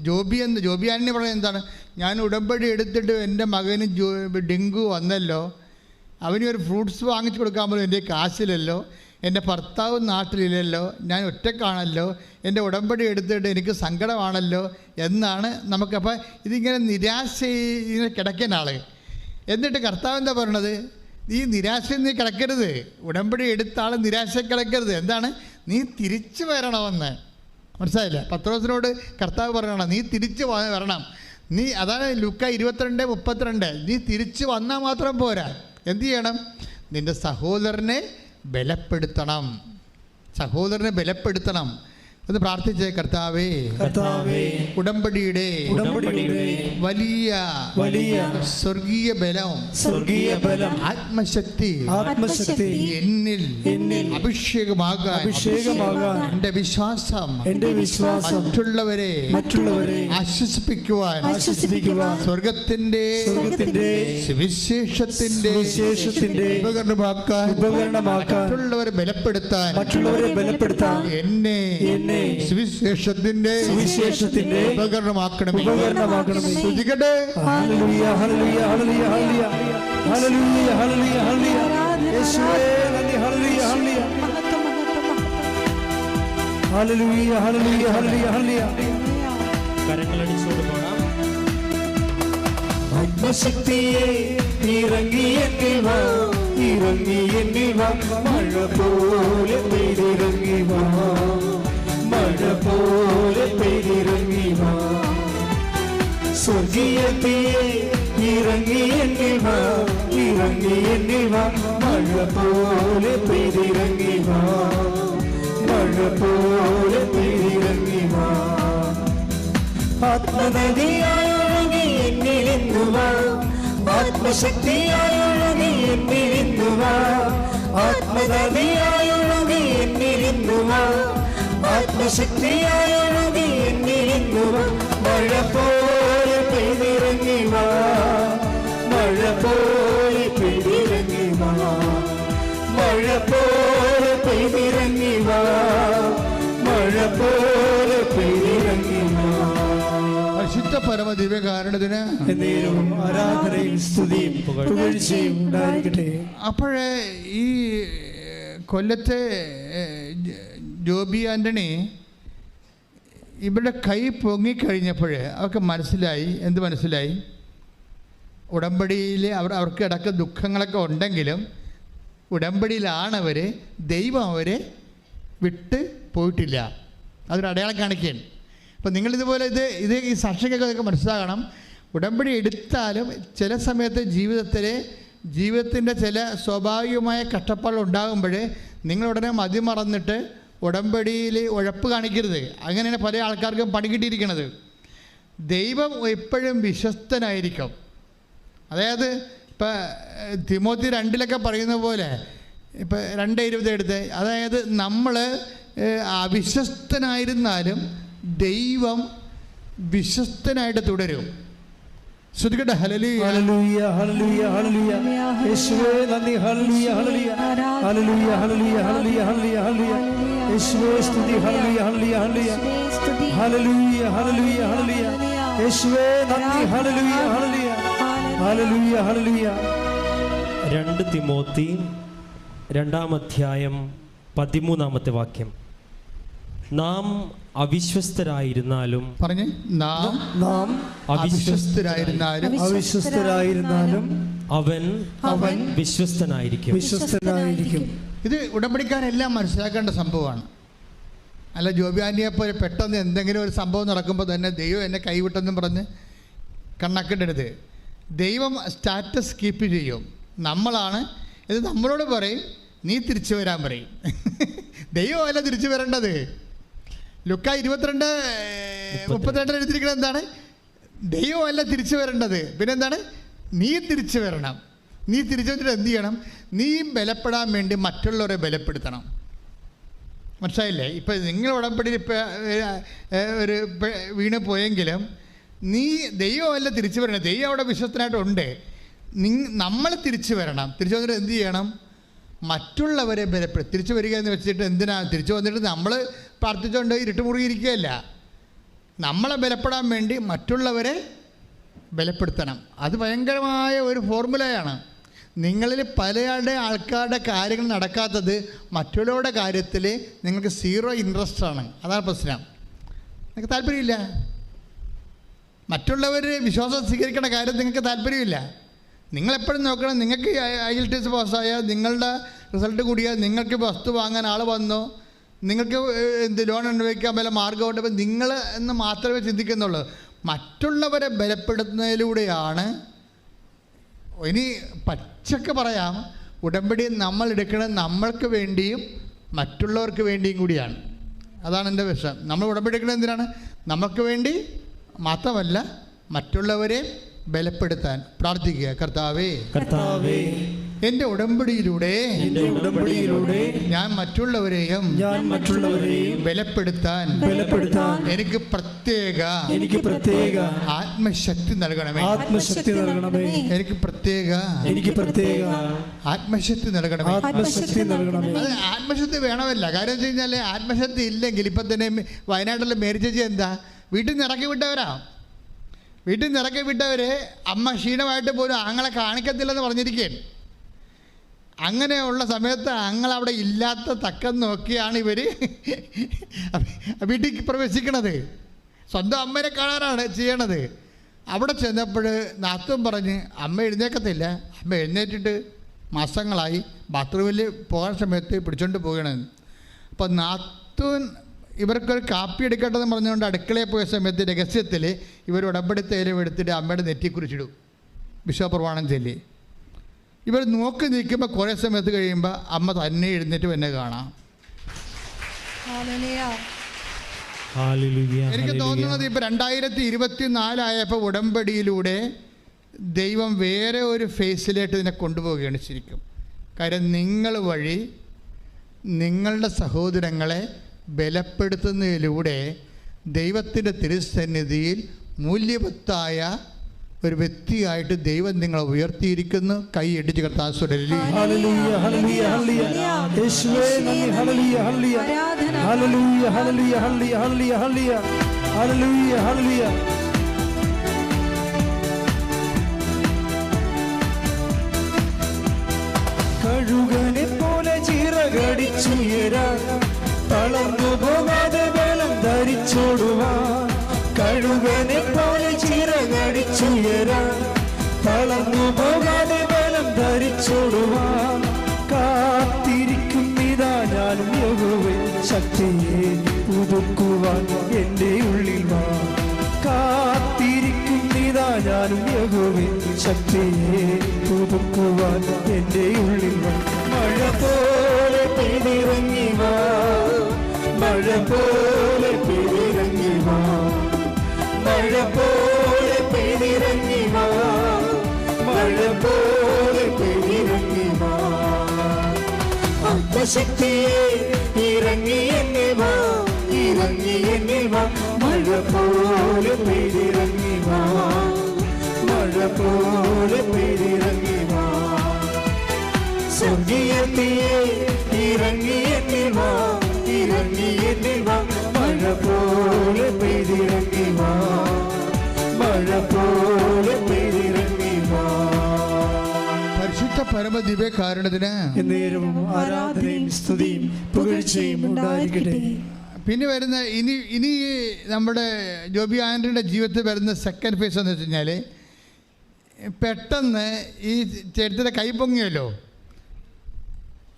ജോബിയാനി പറയുന്നത് എന്താണ്? ഞാൻ ഉടമ്പടി എടുത്തിട്ട് എൻ്റെ മകന് ഡെങ്കു വന്നല്ലോ, അവന് ഒരു ഫ്രൂട്ട്സ് വാങ്ങിച്ചു കൊടുക്കാൻ പോലും എൻ്റെ കാശിലല്ലോ, എൻ്റെ ഭർത്താവ് നാട്ടിലില്ലല്ലോ, ഞാൻ ഒറ്റക്കാണല്ലോ, എൻ്റെ ഉടമ്പടി എടുത്തിട്ട് എനിക്ക് സങ്കടമാണല്ലോ എന്നാണ് നമുക്കപ്പോൾ ഇതിങ്ങനെ നിരാശ ഇങ്ങനെ കിടക്കുന്ന ആൾ. എന്നിട്ട് കർത്താവ് എന്താ പറയണത്? ഈ നിരാശയിൽ നീ കിടക്കരുത്, ഉടമ്പടി എടുത്ത ആൾ നിരാശ കിടക്കരുത്. എന്താണ്? നീ തിരിച്ചു വരണമെന്ന്. മനസ്സിലായില്ല? പത്രോസിനോട് കർത്താവ് പറയണം, നീ തിരിച്ചു വരണം. അതാണ് ലൂക്കാ 22:32. നീ തിരിച്ചു വന്നാൽ മാത്രം പോരാ, എന്തു ചെയ്യണം? നിൻ്റെ സഹോദരനെ ബലപ്പെടുത്തണം. എന്ന് പ്രാർത്ഥിച്ചേ. കർത്താവേ, ഉടമ്പടിയുടെ വലിയ സ്വർഗീയ ബലം ആത്മശക്തി എന്നിൽ അഭിഷേകമാകാൻ എൻ്റെ വിശ്വാസം മറ്റുള്ളവരെ ആശ്വസിപ്പിക്കുവാൻ സ്വർഗത്തിന്റെ സുവിശേഷത്തിന്റെ ഉപകരണമാക്കാൻ മറ്റുള്ളവരെ ബലപ്പെടുത്താൻ എന്നെ സുവിശേഷത്തിന്റെ ഉപകരണമാക്കണമേ. സ്തുതിക്കട്ടെ. ഹല്ലേലൂയ, ഹല്ലേലൂയ, ഹല്ലേലൂയ, ഹല്ലേലൂയ, ഹല്ലേലൂയ, ഹല്ലേലൂയ. യേശുവേ നന്ദി. ഹല്ലേലൂയ, ഹല്ലേലൂയ, ഹല്ലേലൂയ, ഹല്ലേലൂയ, ഹല്ലേലൂയ, ഹല്ലേലൂയ. കരങ്ങളടിച്ചോട് പാടാം. ആത്മശക്തിയെ ഇറങ്ങി എന്നിൽ വാ, മഴ പോലെ പെയ്തിറങ്ങി വാ, മഴ പോലെ പെയ്തിറങ്ങി വാ. സ്വർഗീയത്തിയെ ഇറങ്ങി എന്നിൽ വാ, മഴ പോലെ പെയ്തിറങ്ങി വാ, മഴ പോലെ പെയ്തിറങ്ങി വാ. ആത്മനദിയായൊഴുകി എന്നിലിന്നു വാ, ആത്മശക്തിയായൊഴുകി എന്നിലിന്നു വാ, ആത്മനദിയായൊഴുകി എന്നിലിന്നു വാ, ആത്മശക്തിയായൊഴുകി എന്നിലിന്നു വാ. മഴ പോലെ പെയ്തിറങ്ങി വാ, മഴ പോലെ പെയ്തിറങ്ങി വാ, മഴ പോലെ പെയ്തിറങ്ങി വാ, മഴ പോലെ പെയ്തിറങ്ങി വാ. പരിശുദ്ധ പരമദിവ്യകാരണത്തിന് ആരാധനയും സ്തുതിയും പുകഴ്ചയും ഉണ്ടായിരിക്കട്ടെ. അപ്പോഴേ ഈ കൊല്ലത്തെ ജോബി ആൻ്റണി ഇവിടെ കൈ പൊങ്ങിക്കഴിഞ്ഞപ്പോൾ അവർക്ക് മനസ്സിലായി. എന്ത് മനസ്സിലായി? ഉടമ്പടിയിൽ അവർക്ക് ഇടയ്ക്ക് ദുഃഖങ്ങളൊക്കെ ഉണ്ടെങ്കിലും ഉടമ്പടിയിലാണവർ, ദൈവം അവരെ വിട്ട് പോയിട്ടില്ല. അതൊരു അടയാളം കാണിക്കുകയാണ്. അപ്പം നിങ്ങളിതുപോലെ ഈ സാക്ഷികൾക്ക് മനസ്സിലാകണം. ഉടമ്പടി എടുത്താലും ചില സമയത്ത് ജീവിതത്തിൻ്റെ ചില സ്വാഭാവികമായ കഷ്ടപ്പാടുകൾ ഉണ്ടാകുമ്പോൾ നിങ്ങളുടനെ മതിമറന്നിട്ട് ഉടമ്പടിയിൽ ഉഴപ്പ് കാണിക്കരുത്. അങ്ങനെയാണ് പല ആൾക്കാർക്കും പണി കിട്ടിയിരിക്കുന്നത്. ദൈവം എപ്പോഴും വിശ്വസ്തനായിരിക്കും. അതായത് ഇപ്പം തിമോത്തി 2 പറയുന്ന പോലെ, ഇപ്പം 2:20 എടുത്ത്, അതായത് നമ്മൾ അവിശ്വസ്തനായിരുന്നാലും ദൈവം വിശ്വസ്തനായിട്ട് തുടരും. ശ്രദ്ധിക്കട്ടെ. ഹല്ലേലൂയ ഹല്ലേലൂയ ഹല്ലേലൂയ ഹല്ലേലൂയ. യേശുവേ നന്ദി. ഹല്ലേലൂയ ഹല്ലേലൂയ ഹല്ലേലൂയ ഹല്ലേലൂയ ഹല്ലേലൂയ ഹല്ലേലൂയ ഹല്ലേലൂയ. യേശുവേ സ്തുതി. ഹല്ലേലൂയ ഹല്ലേലൂയ ഹല്ലേലൂയ ഹല്ലേലൂയ ഹല്ലേലൂയ ഹല്ലേലൂയ. യേശുവേ നന്ദി. ഹല്ലേലൂയ ഹല്ലേലൂയ ഹല്ലേലൂയ ഹല്ലേലൂയ. 2 തിമോത്തി 2-ാം അധ്യായം 13-ാമത്തെ വാക്യം. നാം അവിശ്വസ്തരായിരുന്നാലും പറഞ്ഞേ. നാം അവിശ്വസ്തരായിരുന്നാലും അവൻ വിശ്വസ്തനായിരിക്കും. ഇത് ഉടമ്പടിക്കാരെല്ലാം മനസ്സിലാക്കേണ്ട സംഭവമാണ്. അല്ല, ജോബിയാനിയെ പോലെ പെട്ടെന്ന് എന്തെങ്കിലും ഒരു സംഭവം നടക്കുമ്പോൾ തന്നെ ദൈവം എന്നെ കൈവിട്ടെന്നും പറഞ്ഞ് കണ്ണാക്കിടരുത്. ദൈവം സ്റ്റാറ്റസ് കീപ്പ് ചെയ്യും. നമ്മളാണ് ഇത്. നമ്മളോട് പറയും നീ തിരിച്ചു വരാൻ പറയും. ദൈവമല്ല തിരിച്ചു വരേണ്ടത്. ലുക്ക 22:32 എഴുതിയിരിക്കുന്നത് എന്താണ്? ദൈവമല്ല തിരിച്ചു വരേണ്ടത്, പിന്നെന്താണ്? നീ തിരിച്ചു വരണം. നീ തിരിച്ചു വന്നിട്ട് എന്ത് ചെയ്യണം? നീ ബലപ്പെടാൻ വേണ്ടി മറ്റുള്ളവരെ ബലപ്പെടുത്തണം. മനസ്സിലായില്ലേ? ഇപ്പം നിങ്ങൾ ഉടമ്പടിയിൽ ഇപ്പം ഒരു വീണ് പോയെങ്കിലും നീ ദൈവമല്ല തിരിച്ചു വരണം. ദൈവം അവിടെ വിശ്വസ്തനായിട്ടുണ്ട്. നമ്മൾ തിരിച്ചു വരണം. തിരിച്ചു വന്നിട്ട് എന്ത് ചെയ്യണം? മറ്റുള്ളവരെ ബലപ്പെടുത്തി. തിരിച്ചു വരിക എന്ന് വെച്ചിട്ട് എന്തിനാ? തിരിച്ചു വന്നിട്ട് നമ്മൾ പ്രാർത്ഥിച്ചുകൊണ്ട് ഇരുട്ട് മുറുകിയിരിക്കുകയല്ല. നമ്മളെ ബലപ്പെടാൻ വേണ്ടി മറ്റുള്ളവരെ ബലപ്പെടുത്തണം. അത് ഭയങ്കരമായ ഒരു ഫോർമുലയാണ്. നിങ്ങളിൽ പലയാളുടെ ആൾക്കാരുടെ കാര്യങ്ങൾ നടക്കാത്തത് മറ്റുള്ളവരുടെ കാര്യത്തിൽ നിങ്ങൾക്ക് 0 ഇൻട്രസ്റ്റ് ആണ്. അതാണ് പ്രശ്നം. നിങ്ങൾക്ക് താല്പര്യമില്ല. മറ്റുള്ളവർ വിശ്വാസം സ്വീകരിക്കേണ്ട കാര്യം നിങ്ങൾക്ക് താല്പര്യമില്ല. നിങ്ങളെപ്പോഴും നോക്കണം, നിങ്ങൾക്ക് IELTS പാസ്സായാൽ, നിങ്ങളുടെ റിസൾട്ട് കൂടിയാൽ, നിങ്ങൾക്ക് വസ്തു വാങ്ങാൻ ആൾ വന്നോ, നിങ്ങൾക്ക് ലോൺ അനുഭവിക്കാൻ വല്ല മാർഗമുണ്ട്, അപ്പോൾ നിങ്ങൾ എന്ന് മാത്രമേ ചിന്തിക്കുന്നുള്ളൂ. മറ്റുള്ളവരെ ബലപ്പെടുത്തുന്നതിലൂടെയാണ്. ഇനി പച്ചക്ക് പറയാം, ഉടമ്പടി നമ്മൾ എടുക്കുന്നത് നമ്മൾക്ക് വേണ്ടിയും മറ്റുള്ളവർക്ക് വേണ്ടിയും കൂടിയാണ്. അതാണ് എൻ്റെ വിഷയം. നമ്മൾ ഉടമ്പടി എടുക്കുന്നത് എന്തിനാണ്? നമുക്ക് വേണ്ടി മാത്രമല്ല, മറ്റുള്ളവരെ ബലപ്പെടുത്താൻ പ്രാർത്ഥിക്കുക. കർത്താവേ എൻ്റെ ഉടമ്പടിയിലൂടെ ഞാൻ മറ്റുള്ളവരെയും ബലപ്പെടുത്താൻ എനിക്ക് പ്രത്യേക ആത്മശക്തി നൽകണമേ. എനിക്ക് പ്രത്യേക ആത്മശക്തി നൽകണമേ. അത് ആത്മശക്തി വേണമല്ല. കാര്യം വെച്ച് കഴിഞ്ഞാൽ ആത്മശക്തി ഇല്ലെങ്കിൽ ഇപ്പം തന്നെ വയനാട്ടിലെ മേരി ചേച്ചി എന്താ വീട്ടിൽ നിന്ന് ഇറക്കി വിട്ടവരെ അമ്മ ക്ഷീണമായിട്ട് പോലും ആങ്ങളെ കാണിക്കത്തില്ലെന്ന് പറഞ്ഞിരിക്കുകയാണ്. അങ്ങനെയുള്ള സമയത്ത് ആങ്ങളവിടെ ഇല്ലാത്ത തക്കം നോക്കിയാണ് ഇവർ വീട്ടിൽ പ്രവേശിക്കണത്. സ്വന്തം അമ്മേനെ കാണാനാണ് ചെയ്യണത്. അവിടെ ചെന്നപ്പോൾ നാത്തൂൻ പറഞ്ഞ് അമ്മ എഴുന്നേക്കത്തില്ല. അമ്മ എഴുന്നേറ്റിട്ട് മാസങ്ങളായി ബാത്റൂമിൽ പോകാൻ സമയത്ത് പിടിച്ചോണ്ട് പോകണമെന്ന്. അപ്പോൾ നാത്തൂൻ ഇവർക്കൊരു കാപ്പി എടുക്കട്ടെന്ന് പറഞ്ഞുകൊണ്ട് അടുക്കളയിൽ പോയ സമയത്ത് രഹസ്യത്തിൽ ഇവർ ഉടമ്പടി തേയില എടുത്തിട്ട് അമ്മയുടെ നെറ്റി കുറിച്ചിടും. വിശ്വപ്രമാണം ചൊല്ലി ഇവർ നോക്കി നിൽക്കുമ്പോൾ കുറേ സമയത്ത് കഴിയുമ്പോൾ അമ്മ തന്നെ എഴുന്നേറ്റ് എന്നെ കാണാം. എനിക്ക് തോന്നുന്നത് ഇപ്പോൾ 2024 ആയപ്പോൾ ഉടമ്പടിയിലൂടെ ദൈവം വേറെ ഒരു ഫേസിലേക്ക് ഇതിനെ കൊണ്ടുപോവുകയാണ് ശരിക്കും. കാര്യം നിങ്ങൾ വഴി നിങ്ങളുടെ സഹോദരങ്ങളെ ബലപ്പെടുത്തുന്നതിലൂടെ ദൈവത്തിൻ്റെ തിരുസന്നിധിയിൽ മൂല്യവത്തായ ഒരു വ്യക്തിയായിട്ട് ദൈവം നിങ്ങളെ ഉയർത്തിയിരിക്കുന്നു. കൈ ഇടിച്ച് കർത്താവ് കഴുകനെ പോലെ ചിറകടിച്ചുയരാൻ തളർന്നു പോകാതെ ബലം ധരിച്ചോടുവാൻ. കഴുകനെ പോലെ ചിറകടിച്ചുയരാൻ തളർന്നു പോകാതെ ബലം ധരിച്ചോടുവാൻ. കാത്തിരിക്കുന്നിതാ ഞാനും യഹോവേ, ശക്തിയെ പുതുക്കുവാൻ എൻ്റെ ഉള്ളിൽ വാ. കാത്തിരിക്കുന്നിതാ ഞാനും യഹോവേ, ശക്തിയെ പുതുക്കുവാൻ എൻ്റെ ഉള്ളിൽ വാ. മഴ പോലെ പെയ്തിറങ്ങി വാ, മഴ പോലെ പെയ്തിറങ്ങി വാ, മഴ പോലെ പെയ്തിറങ്ങി വാ, മഴ പോലെ പെയ്തിറങ്ങി വാ. ആത്മശക്തിയെ ഇറങ്ങി എന്നിൽ വാ, ഇറങ്ങി എന്നിൽ വാ. പോലെ പെയ്തിറങ്ങി വാ, മഴ പോലെ പെയ്തിറങ്ങി വാ. സ്വർഗീയത്തിയെ ഇറങ്ങി എന്നിൽ വാ, ഇറങ്ങി എന്നിൽ വാ, മഴ പോലെ പെയ്തിറങ്ങി വാ, മഴ പോലെ പെയ്തിറങ്ങി വാ. പരിശുദ്ധ പരമദിവ്യകാരുണ്യത്തിന് എന്നേരവും ആരാധനയും സ്തുതിയും പുകഴ്ചയും ഉണ്ടായിരിക്കട്ടെ. പിന്നെ വരുന്ന ഇനി നമ്മുടെ ജോബി ആൻ്റണിയുടെ ജീവിതത്തിൽ വരുന്ന സെക്കൻഡ് ഫേസ് എന്ന് വെച്ച് കഴിഞ്ഞാൽ, പെട്ടെന്ന് ഈ ചേട്ടത്തിൻ്റെ കൈ പൊങ്ങിയല്ലോ,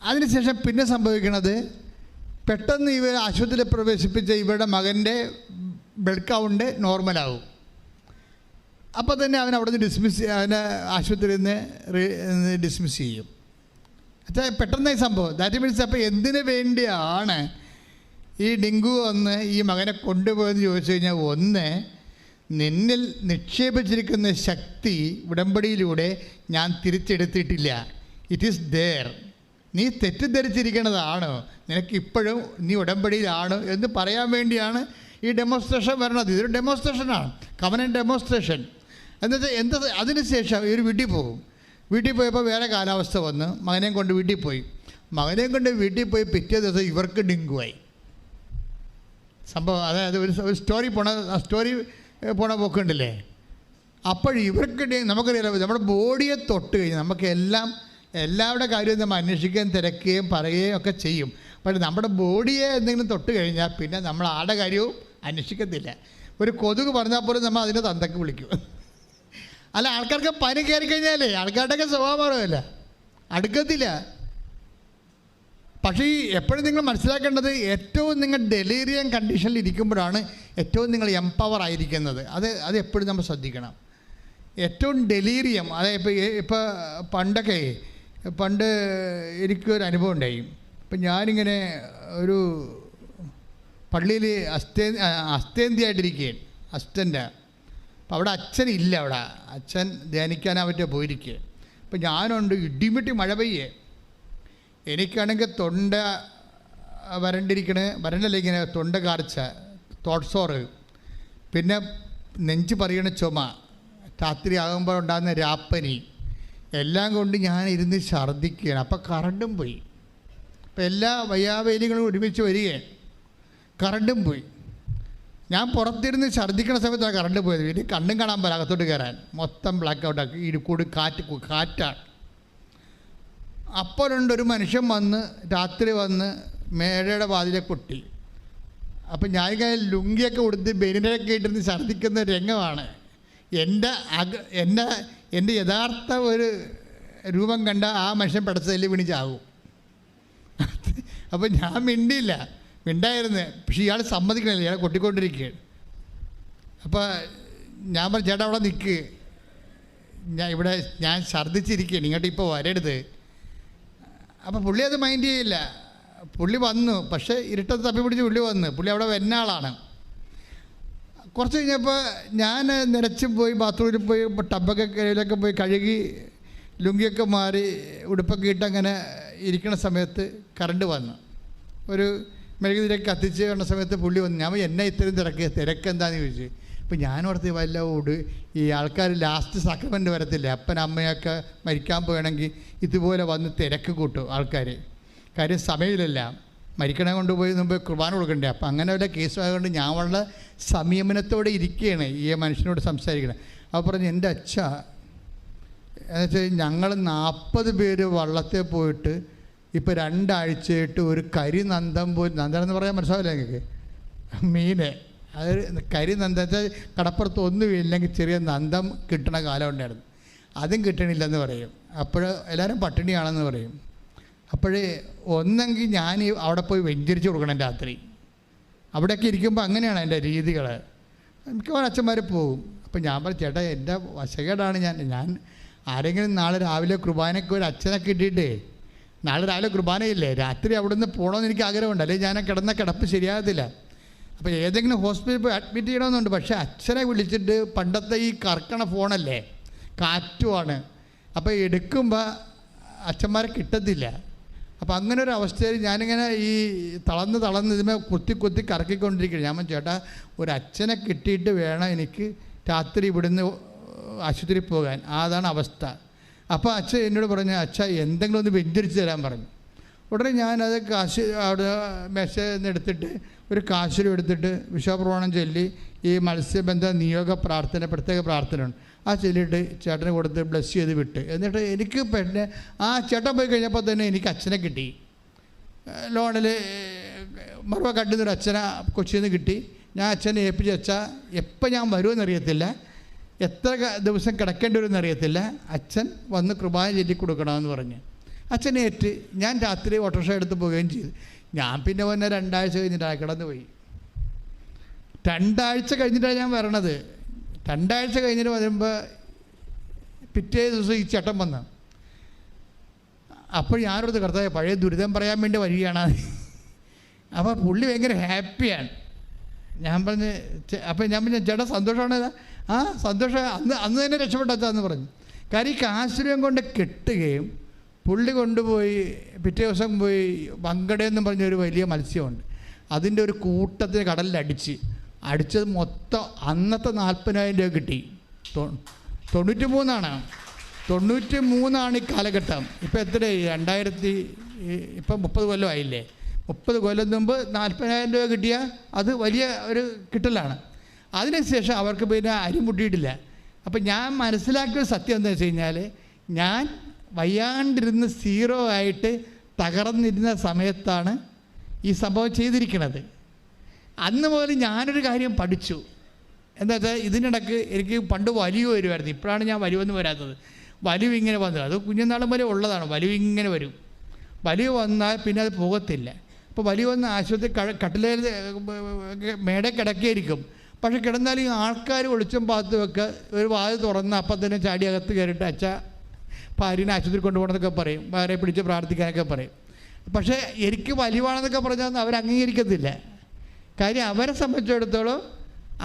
അതിനുശേഷം പിന്നെ സംഭവിക്കുന്നത് പെട്ടെന്ന് ഇവർ ആശുപത്രിയിൽ പ്രവേശിപ്പിച്ച ഇവരുടെ മകൻ്റെ ബ്ലഡ് കൗണ്ട് നോർമലാവും. അപ്പോൾ തന്നെ അവൻ അവിടെ നിന്ന് അവനെ ആശുപത്രിയിൽ നിന്ന് ഡിസ്മിസ് ചെയ്യും. അച്ഛാ പെട്ടെന്നായി സംഭവം. ദാറ്റ് മീൻസ് അപ്പോൾ എന്തിനു വേണ്ടിയാണ് ഈ ഡെങ്കു വന്ന് ഈ മകനെ കൊണ്ടുപോയെന്ന് ചോദിച്ചു കഴിഞ്ഞാൽ, ഒന്ന്, നിന്നിൽ നിക്ഷേപിച്ചിരിക്കുന്ന ശക്തി ഉടമ്പടിയിലൂടെ ഞാൻ തിരിച്ചെടുത്തിട്ടില്ല. It is there. നീ തെറ്റിദ്ധരിച്ചിരിക്കുന്നതാണ്, നിനക്കിപ്പോഴും നീ ഉടമ്പടിയിലാണ് എന്ന് പറയാൻ വേണ്ടിയാണ് ഈ ഡെമോൺസ്ട്രേഷൻ വരണത്. ഇതൊരു ഡെമോൺസ്ട്രേഷനാണ്, കവനൻ്റ് ഡെമോൺസ്ട്രേഷൻ. എന്താ അതിനുശേഷം ഇവർ വീട്ടിൽ പോകും. വീട്ടിൽ പോയപ്പോൾ വേറെ കാലാവസ്ഥ വന്ന് മകനെയും കൊണ്ട് വീട്ടിൽ പോയി. മകനെയും കൊണ്ട് വീട്ടിൽ പോയി പിറ്റേ ദിവസം ഇവർക്ക് ഡെങ്കുവായി സംഭവം. അതായത് ഒരു സ്റ്റോറി പോണ പോക്കുണ്ടല്ലേ. അപ്പോൾ ഇവർക്ക് നമുക്കറിയാലോ, നമ്മുടെ ബോഡിയെ തൊട്ട് കഴിഞ്ഞാൽ നമുക്ക് എല്ലാവരുടെ കാര്യവും നമ്മൾ അന്വേഷിക്കുകയും തിരക്കുകയും പറയുകയും ഒക്കെ ചെയ്യും. പക്ഷേ നമ്മുടെ ബോഡിയെ എന്തെങ്കിലും തൊട്ട് കഴിഞ്ഞാൽ പിന്നെ നമ്മൾ ആരുടെ കാര്യവും അന്വേഷിക്കത്തില്ല. ഒരു കൊതുക് പറഞ്ഞാൽ പോലും നമ്മൾ അതിനെ തന്തക്ക് വിളിക്കും. അല്ല, ആൾക്കാർക്ക് പനി കയറി കഴിഞ്ഞാലേ ആൾക്കാരുടെയൊക്കെ സ്വഭാവമല്ല, അടുക്കത്തില്ല. പക്ഷേ ഈ എപ്പോഴും നിങ്ങൾ മനസ്സിലാക്കേണ്ടത്, ഏറ്റവും നിങ്ങൾ ഡെലീരിയം കണ്ടീഷനിൽ ഇരിക്കുമ്പോഴാണ് ഏറ്റവും നിങ്ങൾ എംപവർ ആയിരിക്കുന്നത്. അത് എപ്പോഴും നമ്മൾ ശ്രദ്ധിക്കണം. ഏറ്റവും ഡെലീരിയം, അതായത് ഇപ്പോൾ പണ്ട് എനിക്കൊരു അനുഭവം ഉണ്ടായി. ഇപ്പം ഞാനിങ്ങനെ ഒരു പള്ളിയിൽ അസ്തേന്തിയായിട്ടിരിക്കുകയാണ്, അസ്റ്റൻ്റ്. അപ്പോൾ അവിടെ അച്ഛനില്ല, അവിടെ അച്ഛൻ ധ്യാനിക്കാനാവറ്റ പോയിരിക്കുക. അപ്പം ഞാനുണ്ട്, ഇടിമിട്ടി മഴ പെയ്യേ. എനിക്കാണെങ്കിൽ തൊണ്ട വരണ്ടല്ല, ഇങ്ങനെ തൊണ്ട കാർച്ച, തോട്ട്സോറ്, പിന്നെ നെഞ്ച് പറയണ ചുമ, രാത്രി ആകുമ്പോൾ ഉണ്ടാകുന്ന രാപ്പനി, എല്ലാം കൊണ്ട് ഞാൻ ഇരുന്ന് ഛർദ്ദിക്കുകയാണ്. അപ്പോൾ കറണ്ടും പോയി. അപ്പോൾ എല്ലാ വയ്യാവേലികളും ഒരുമിച്ച് വരികയാണ്, കറണ്ടും പോയി. ഞാൻ പുറത്തിരുന്ന് ഛർദ്ദിക്കുന്ന സമയത്താണ് കറണ്ട് പോയത്. വീട്ടിൽ കണ്ണും കാണാൻ പോലെ അകത്തോട്ട് കയറാൻ, മൊത്തം ബ്ലാക്ക് ഔട്ടാക്കി. ഇടുക്കൂട് കാറ്റാണ്. അപ്പോഴുണ്ടൊരു മനുഷ്യൻ വന്ന് രാത്രി വന്ന് മേഴയുടെ വാതിലെ കൊട്ടി. അപ്പം ഞാൻ ലുങ്കിയൊക്കെ കൊടുത്ത് ബെനിനൊക്കെ ഇട്ടിരുന്ന് ഛർദ്ദിക്കുന്ന രംഗമാണ്. എൻ്റെ യഥാർത്ഥ ഒരു രൂപം കണ്ട ആ മനുഷ്യൻ പെടച്ചതല്ലി വിണിച്ചാവും. അപ്പം ഞാൻ മിണ്ടായിരുന്നു. പക്ഷെ ഇയാൾ സമ്മതിക്കണില്ല, ഇയാൾ കൊട്ടിക്കൊണ്ടിരിക്കുകയാണ്. അപ്പോൾ ഞാൻ പറഞ്ഞു, ചേട്ടാ അവിടെ നിൽക്ക്, ഞാൻ ഛർദ്ദിച്ചിരിക്കുകയാണ്, ഇങ്ങോട്ട് ഇപ്പോൾ വരരുത്. അപ്പോൾ പുള്ളി അത് മൈൻഡ് ചെയ്യില്ല. പുള്ളി വന്നു, പക്ഷേ ഇരുട്ടത്ത് തപ്പി പിടിച്ച് പുള്ളി അവിടെ വരുന്ന ആളാണ്. കുറച്ച് കഴിഞ്ഞപ്പോൾ ഞാൻ നിരച്ച് പോയി ബാത്റൂമിൽ പോയി ടബൊക്കെ കയ്യിലൊക്കെ പോയി കഴുകി ലുങ്കിയൊക്കെ മാറി ഉടുപ്പൊക്കെ ഇട്ട് അങ്ങനെ ഇരിക്കുന്ന സമയത്ത് കറണ്ട് വന്നു. ഒരു മെഴുകുതിരിയൊക്കെ കത്തിച്ച് വന്ന സമയത്ത് പുള്ളി വന്നു. ഞാൻ എന്നെ ഇത്രയും തിരക്കെന്താണെന്ന് ചോദിച്ചു. അപ്പോൾ ഞാനോർത്ത് വല്ല ഈ ആൾക്കാർ ലാസ്റ്റ് സക്രമെൻ്റ് വരത്തില്ല, അപ്പൻ അമ്മയൊക്കെ മരിക്കാൻ പോകണമെങ്കിൽ ഇതുപോലെ വന്ന് തിരക്ക് കൂട്ടും ആൾക്കാർ. കാര്യം സമയമില്ലല്ല, മരിക്കണേ കൊണ്ടുപോയി മുമ്പ് കുർബാന കൊടുക്കണ്ടേ. അപ്പം അങ്ങനെ വല്ല കേസുമായതുകൊണ്ട് ഞാൻ വളരെ സംയമനത്തോടെ ഇരിക്കുകയാണ് ഈ മനുഷ്യനോട് സംസാരിക്കണം. അപ്പോൾ പറഞ്ഞു, എൻ്റെ അച്ഛ, എന്നുവെച്ചാൽ ഞങ്ങൾ 40 പേര് വള്ളത്തിൽ പോയിട്ട് ഇപ്പോൾ 2 ആഴ്ചയായിട്ട് ഒരു കരിനന്ദം പോലും, നന്ദനം എന്ന് പറയാൻ മനസ്സിലാവില്ല നിങ്ങൾക്ക്, മീനെ, അത് കരിനന്ദം വെച്ചാൽ കടപ്പുറത്ത് ഒന്നുമില്ലെങ്കിൽ ചെറിയ നന്ദം കിട്ടണ കാലം ഉണ്ടായിരുന്നു. അതും കിട്ടണില്ലെന്ന് പറയും. അപ്പോൾ എല്ലാവരും പട്ടിണിയാണെന്ന് പറയും. അപ്പോഴേ ഒന്നെങ്കിൽ ഞാൻ അവിടെ പോയി വെഞ്ചരിച്ച് കൊടുക്കണം രാത്രി. അവിടെയൊക്കെ ഇരിക്കുമ്പോൾ അങ്ങനെയാണ് എൻ്റെ രീതികൾ. മിക്കവാറും അച്ഛന്മാർ പോകും. അപ്പോൾ ഞാൻ പറഞ്ഞു, ചേട്ടാ എൻ്റെ വശകേടാണ്, ഞാൻ ആരെങ്കിലും നാളെ രാവിലെ കുർബാനയ്ക്ക് ഒരു അച്ഛനെ കിട്ടിയിട്ടേ, നാളെ രാവിലെ കുർബാനയില്ലേ, രാത്രി അവിടെ നിന്ന് പോകണമെന്ന് എനിക്ക് ആഗ്രഹമുണ്ട്, അല്ലെങ്കിൽ ഞാൻ കിടന്ന കിടപ്പ് ശരിയാകത്തില്ല. അപ്പോൾ ഏതെങ്കിലും ഹോസ്പിറ്റലിൽ പോയി അഡ്മിറ്റ് ചെയ്യണമെന്നുണ്ട്. പക്ഷേ അച്ഛനെ വിളിച്ചിട്ട്, പണ്ടത്തെ ഈ കറക്കണ ഫോണല്ലേ, കാറ്റുമാണ്, അപ്പോൾ എടുക്കുമ്പോൾ അച്ഛന്മാരെ കിട്ടത്തില്ല. അപ്പോൾ അങ്ങനെ ഒരു അവസ്ഥയിൽ ഞാനിങ്ങനെ ഈ തളർന്ന് ഇതിനെ കുത്തി കറക്കിക്കൊണ്ടിരിക്കുകയാണ്. ഞാൻ ചേട്ടാ ഒരു അച്ഛനെ കിട്ടിയിട്ട് വേണം എനിക്ക് രാത്രി ഇവിടുന്ന് ആശുപത്രിയിൽ പോകാൻ, അതാണ് അവസ്ഥ. അപ്പോൾ അച്ഛൻ എന്നോട് പറഞ്ഞു, അച്ഛാ എന്തെങ്കിലും ഒന്ന് വെഞ്ചരിച്ച് തരാൻ പറഞ്ഞു. ഉടനെ ഞാനത് കാശ് അവിടെ മേശയിൽ നിന്ന് എടുത്തിട്ട് ഒരു കാശുരം എടുത്തിട്ട് വിശ്വാസപ്രമാണം ചൊല്ലി ഈ മത്സ്യബന്ധ നിയോഗ പ്രാർത്ഥന, പ്രത്യേക പ്രാർത്ഥനയുണ്ട്, ആ ചൊല്ലിയിട്ട് ചേട്ടന് കൊടുത്ത് ബ്ലസ് ചെയ്ത് വിട്ട്. എന്നിട്ട് എനിക്ക് പിന്നെ ആ ചേട്ടൻ പോയി കഴിഞ്ഞപ്പോൾ തന്നെ എനിക്ക് അച്ഛനെ കിട്ടി. ലോണിൽ മറുവ കണ്ടുന്നൊരു അച്ഛനെ കൊച്ചിയിൽ നിന്ന് കിട്ടി. ഞാൻ അച്ഛനെ ഏൽപ്പിച്ച് വെച്ചാൽ എപ്പോൾ ഞാൻ വരുമെന്നറിയത്തില്ല, എത്ര ദിവസം കിടക്കേണ്ടി വരുമെന്നറിയത്തില്ല, അച്ഛൻ വന്ന് കുർബാന ചൊല്ലി കൊടുക്കണമെന്ന് പറഞ്ഞ് അച്ഛനെ ഏറ്റ് ഞാൻ രാത്രി ഓട്ടോറിക്ഷ എടുത്ത് പോവുകയും ചെയ്തു. ഞാൻ പിന്നെ വന്നെ 2 ആഴ്ച കഴിഞ്ഞിട്ടാണ് കിടന്നു പോയി. 2 ആഴ്ച കഴിഞ്ഞിട്ടാണ് ഞാൻ വരണത്. 2 ആഴ്ച കഴിഞ്ഞിട്ട് വരുമ്പോൾ പിറ്റേ ദിവസം ഈ ചേട്ടൻ വന്ന്. അപ്പോൾ ഞാനോട് കർത്താവേ പഴയ ദുരിതം പറയാൻ വേണ്ടി വരികയാണ്. അപ്പോൾ പുള്ളി ഭയങ്കര ഹാപ്പിയാണ്. ഞാൻ പറഞ്ഞ് അപ്പം ഞാൻ പറഞ്ഞ ചേട്ടാ സന്തോഷമാണ്. ആ സന്തോഷം അന്ന് തന്നെ രക്ഷപ്പെട്ടെന്ന് പറഞ്ഞു. കാര്യം ഈ കാശുരം കൊണ്ട് കെട്ടുകയും പുള്ളി കൊണ്ടുപോയി പിറ്റേ ദിവസം പോയി വങ്കടയെന്ന് പറഞ്ഞൊരു വലിയ മത്സ്യമുണ്ട്, അതിൻ്റെ ഒരു കൂട്ടത്തിന് കടലിൽ അടിച്ചത് മൊത്തം അന്നത്തെ 40,000 രൂപ കിട്ടി. 93 ഈ കാലഘട്ടം. ഇപ്പം എത്രയായി? 2000 ഇപ്പം 30 കൊല്ലമായില്ലേ. 30 കൊല്ലം മുമ്പ് 40,000 രൂപ കിട്ടിയാൽ അത് വലിയ ഒരു കിട്ടലാണ്. അതിനുശേഷം അവർക്ക് പിന്നെ അരി മുട്ടിയിട്ടില്ല. അപ്പം ഞാൻ മനസ്സിലാക്കിയ സത്യം എന്താ വെച്ച് കഴിഞ്ഞാൽ, ഞാൻ വയ്യാണ്ടിരുന്ന് 0 ആയിട്ട് തകർന്നിരുന്ന സമയത്താണ് ഈ സംഭവം ചെയ്തിരിക്കുന്നത്. അന്ന് മുതൽ ഞാനൊരു കാര്യം പഠിച്ചു. എന്താ വെച്ചാൽ ഇതിനിടയ്ക്ക് എനിക്ക് പണ്ട് വലിവ് വരുമായിരുന്നു. ഇപ്പോഴാണ് ഞാൻ വലിവൊന്നും വരാത്തത്. വലിവ് ഇങ്ങനെ വന്നത് അത് കുഞ്ഞുനാളും വരെ ഉള്ളതാണ്. വലിവ് ഇങ്ങനെ വരും. വലിവ് വന്നാൽ പിന്നെ അത് പോകത്തില്ല. അപ്പോൾ വലിവ് വന്ന് ആശുപത്രി കട്ടിലേൽ മേടെ കിടക്കിയിരിക്കും. പക്ഷെ കിടന്നാലും ഈ ആൾക്കാർ ഒളിച്ചും പാത്ത് വെക്കുക, ഒരു വാതിൽ തുറന്ന് അപ്പം തന്നെ ചാടി അകത്ത് കയറിയിട്ട് അച്ഛ ഭാര്യനെ ആശുപത്രി കൊണ്ടുപോകണമെന്നൊക്കെ പറയും, വേറെ പിടിച്ച് പ്രാർത്ഥിക്കാനൊക്കെ പറയും. പക്ഷേ എനിക്ക് വലിവാണെന്നൊക്കെ പറഞ്ഞാൽ അവർ അംഗീകരിക്കത്തില്ല. കാര്യം അവരെ സംബന്ധിച്ചിടത്തോളം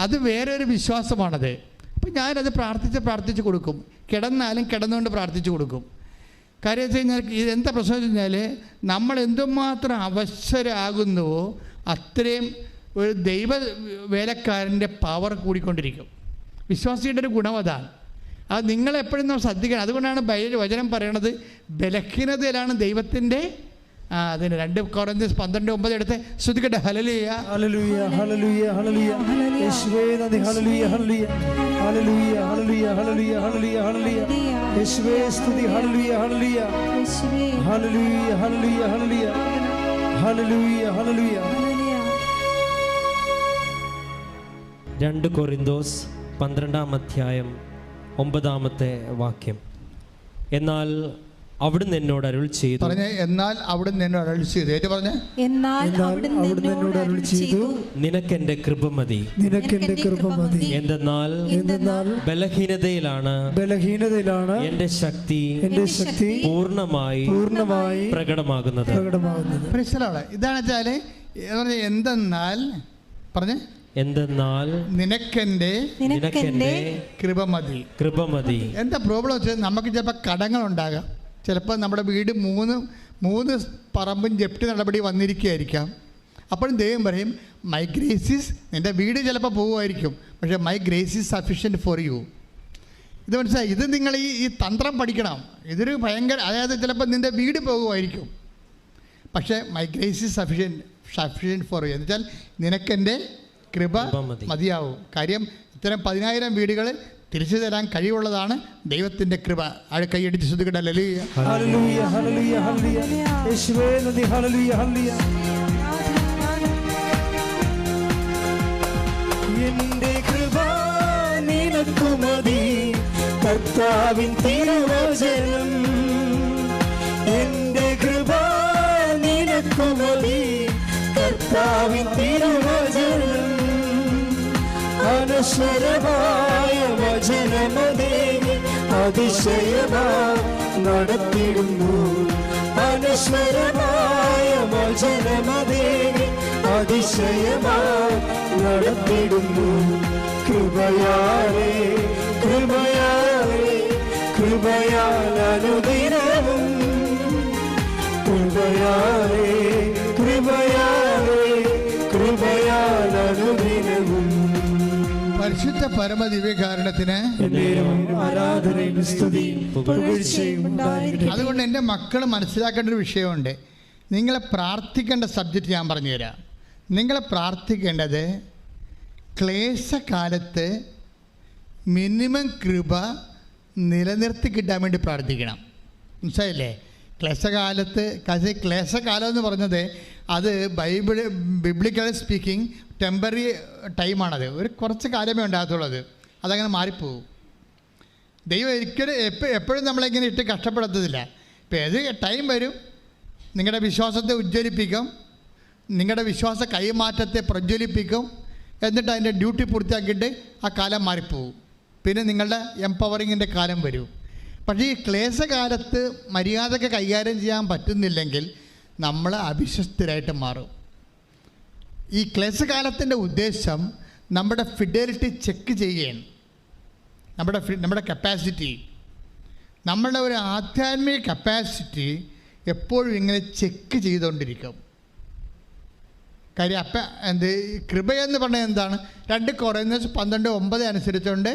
അത് വേറെ ഒരു വിശ്വാസമാണത്. അപ്പം ഞാനത് പ്രാർത്ഥിച്ച് കൊടുക്കും. കിടന്നാലും കിടന്നുകൊണ്ട് പ്രാർത്ഥിച്ച് കൊടുക്കും. കാര്യം വെച്ച് കഴിഞ്ഞാൽ ഇതെന്താ പ്രശ്നം വെച്ച് കഴിഞ്ഞാൽ, നമ്മൾ എന്തുമാത്രം അവശരാകുന്നുവോ അത്രയും ഒരു ദൈവ വേലക്കാരൻ്റെ പവർ കൂടിക്കൊണ്ടിരിക്കും. വിശ്വാസിയുടെ ഒരു ഗുണം അതാണ്. അത് നിങ്ങളെപ്പോഴും നമ്മൾ ശ്രദ്ധിക്കണം. അതുകൊണ്ടാണ് വചനം പറയണത് ബലഹീനതയിലാണ് ദൈവത്തിൻ്റെ അതിന് 2 കൊരിന്ത്യർ 12:9 എടുത്ത് ശ്രുതിക്കട്ടെ. ഹല്ലേലൂയ ഹല്ലേലൂയ ഹല്ലേലൂയ ഹല്ലേലൂയ യേശുവേ നന്ദി. ഹല്ലേലൂയ ഹല്ലേലൂയ ഹല്ലേലൂയ ഹല്ലേലൂയ ഹല്ലേലൂയ ഹല്ലേലൂയ ഹല്ലേലൂയ യേശുവേ സ്തുതി. ഹല്ലേലൂയ ഹല്ലേലൂയ ഹല്ലേലൂയ ഹല്ലേലൂയ ഹല്ലേലൂയ ഹല്ലേലൂയ ഹല്ലേലൂയ. 2 കൊരിന്തോസ് 12-ാം 9-ാമത്തെ വാക്യം. എന്നാൽ അവിടുന്ന് എന്നോട് അരുൾ ചെയ്തു. പറഞ്ഞേ, എന്നാൽ അവിടുന്ന് എന്നോട് അരുൾ ചെയ്തു. ഏറ്റു പറഞ്ഞേ, എന്നാൽ അവിടുന്ന് എന്നോട് അരുൾ ചെയ്തു, നിനക്കെന്റെ കൃപ മതി. നിനക്കെന്റെ കൃപ മതി. എന്തെന്നാൽ ബലഹീനതയിലാണ് എന്റെ ശക്തി പൂർണ്ണമായി പ്രകടമാകുന്നത്. ഇതാണ് വെച്ചാൽ എന്തെന്നാൽ പറഞ്ഞേ, എന്തെന്നാൽ നിനക്കെന്റെ കൃപ മതി. എന്താ പ്രോബ്ലം വെച്ചാൽ നമുക്ക് ചിലപ്പോൾ കടങ്ങളുണ്ടാകാം. ചിലപ്പോൾ നമ്മുടെ വീട് മൂന്ന് പറമ്പും ജപ്തി നടപടി വന്നിരിക്കുകയായിരിക്കാം. അപ്പോഴും ദൈവം പറയും മൈ ഗ്രേസ്, നിൻ്റെ വീട് ചിലപ്പോൾ പോകുമായിരിക്കും, പക്ഷേ my grace is sufficient for you. ഇത് മനസ്സിലായി? ഇത് നിങ്ങൾ ഈ തന്ത്രം പഠിക്കണം. ഇതൊരു ഭയങ്കര, അതായത് ചിലപ്പോൾ നിൻ്റെ വീട് പോകുമായിരിക്കും, പക്ഷേ my grace is sufficient for you എന്ന് വെച്ചാൽ നിനക്കെൻ്റെ കൃപ മതിയാവും. കാര്യം ഇത്തരം 10,000 വീടുകൾ തിരിച്ചു തരാൻ കഴിവുള്ളതാണ് ദൈവത്തിന്റെ കൃപ. കൈയടിച്ച് ശ്രദ്ധിക്കട്ടെ. ഹല്ലേലൂയ ഹല്ലേലൂയ ഹല്ലേലൂയ ഹല്ലേലൂയ യേശുവേ നന്ദി. ഹല്ലേലൂയ ഹല്ലേലൂയ. എന്റെ കൃപ നിനക്കു മതി, കർത്താവിൻ തിരുവചനം. എന്റെ കൃപ നിനക്കു മതി, കർത്താവിൻ തിരുവചനം. അനശ്വരമായ വചനമതേ അതിശയമായി നടത്തിടുന്നു. അനശ്വരമായ വചനമതേ അതിശയമായി നടത്തിടുന്നു. കൃപയാലേ കൃപയാലേ കൃപയാൽ അനുദിനവും, കൃപയാൽ കൃപയാലേ കൃപയാലേ കൃപയാൽ അനുദിനവും പരിശുദ്ധ പരമ ദിവ്യകാരുണ്യത്തിന് ആരാധനയും സ്തുതിയും പുകഴ്ചയും ഉണ്ടായിരിക്കട്ടെ. അതുകൊണ്ട് എൻ്റെ മക്കൾ മനസ്സിലാക്കേണ്ട ഒരു വിഷയമുണ്ട്. നിങ്ങളെ പ്രാർത്ഥിക്കേണ്ട സബ്ജക്റ്റ് ഞാൻ പറഞ്ഞുതരാം. നിങ്ങളെ പ്രാർത്ഥിക്കേണ്ടത് ക്ലേശകാലത്ത് മിനിമം കൃപ നിലനിർത്തി കിട്ടാൻ വേണ്ടി പ്രാർത്ഥിക്കണം. മനസ്സിലായില്ലേ? ക്ലേശകാലം എന്ന് പറഞ്ഞത് അത് ബിബ്ലിക്കലി സ്പീക്കിംഗ് ടെമ്പററി ടൈമാണത്. ഒരു കുറച്ച് കാലമേ ഉണ്ടാകത്തുള്ളത്, അതങ്ങനെ മാറിപ്പോകും. ദൈവം ഒരിക്കലും എപ്പോഴും നമ്മളിങ്ങനെ ഇട്ട് കഷ്ടപ്പെടുത്തതില്ല. ഇപ്പോൾ ഏത് ടൈം വരും, നിങ്ങളുടെ വിശ്വാസത്തെ ഉജ്ജ്വലിപ്പിക്കും, നിങ്ങളുടെ വിശ്വാസ കൈമാറ്റത്തെ പ്രജ്വലിപ്പിക്കും, എന്നിട്ട് അതിൻ്റെ ഡ്യൂട്ടി പൂർത്തിയാക്കിയിട്ട് ആ കാലം മാറിപ്പോകും. പിന്നെ നിങ്ങളുടെ എംപവറിങ്ങിൻ്റെ കാലം വരും. പക്ഷേ ഈ ക്ലേശകാലത്ത് മര്യാദയ്ക്ക് കൈകാര്യം ചെയ്യാൻ പറ്റുന്നില്ലെങ്കിൽ നമ്മൾ അവിശ്വസ്തരായിട്ട് മാറും. ഈ ക്ലേശകാലത്തിൻ്റെ ഉദ്ദേശം നമ്മുടെ ഫിഡലിറ്റി ചെക്ക് ചെയ്യുകയാണ്. നമ്മുടെ കപ്പാസിറ്റി, നമ്മളുടെ ഒരു ആധ്യാത്മിക കപ്പാസിറ്റി എപ്പോഴും ഇങ്ങനെ ചെക്ക് ചെയ്തുകൊണ്ടിരിക്കും. കാര്യം കൃപയെന്ന് പറഞ്ഞാൽ എന്താണ്? 2 Corinthians 12:9 അനുസരിച്ചുകൊണ്ട്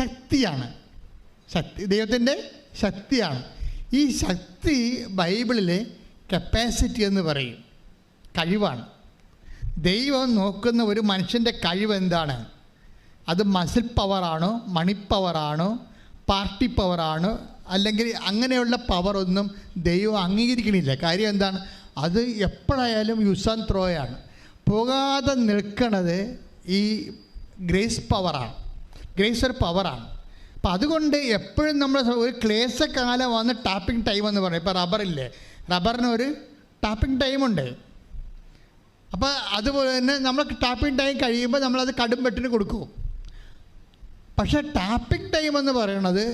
ശക്തിയാണ്. ദൈവത്തിൻ്റെ ശക്തിയാണ്. ഈ ശക്തി ബൈബിളിൽ കപ്പാസിറ്റി എന്ന് പറയും, കഴിവാണ്. ദൈവം നോക്കുന്ന ഒരു മനുഷ്യൻ്റെ കഴിവ് എന്താണ്? അത് മസിൽ പവറാണോ, മണി പവറാണോ, പാർട്ടി പവറാണോ, അല്ലെങ്കിൽ അങ്ങനെയുള്ള പവറൊന്നും ദൈവം അംഗീകരിക്കണില്ല. കാര്യം എന്താണ്? അത് എപ്പോഴായാലും യൂസ് ആൻഡ് ത്രോയാണ്. പോകാതെ നിൽക്കണത് ഈ ഗ്രേസ് പവറാണ്. ഗ്രേസ് ഒരു പവറാണ്. അപ്പം അതുകൊണ്ട് എപ്പോഴും നമ്മൾ ഒരു ക്ലേശകാലം വന്ന് ടാപ്പിംഗ് ടൈം എന്ന് പറയും. ഇപ്പോൾ റബ്ബറില്ലേ, റബ്ബറിനൊരു ടാപ്പിംഗ് ടൈമുണ്ട്. അപ്പോൾ അതുപോലെ തന്നെ നമ്മൾ ടാപ്പിംഗ് ടൈം കഴിയുമ്പോൾ നമ്മളത് കടും വെട്ടിന് കൊടുക്കും. പക്ഷേ ടാപ്പിംഗ് ടൈം എന്ന് പറയുന്നത്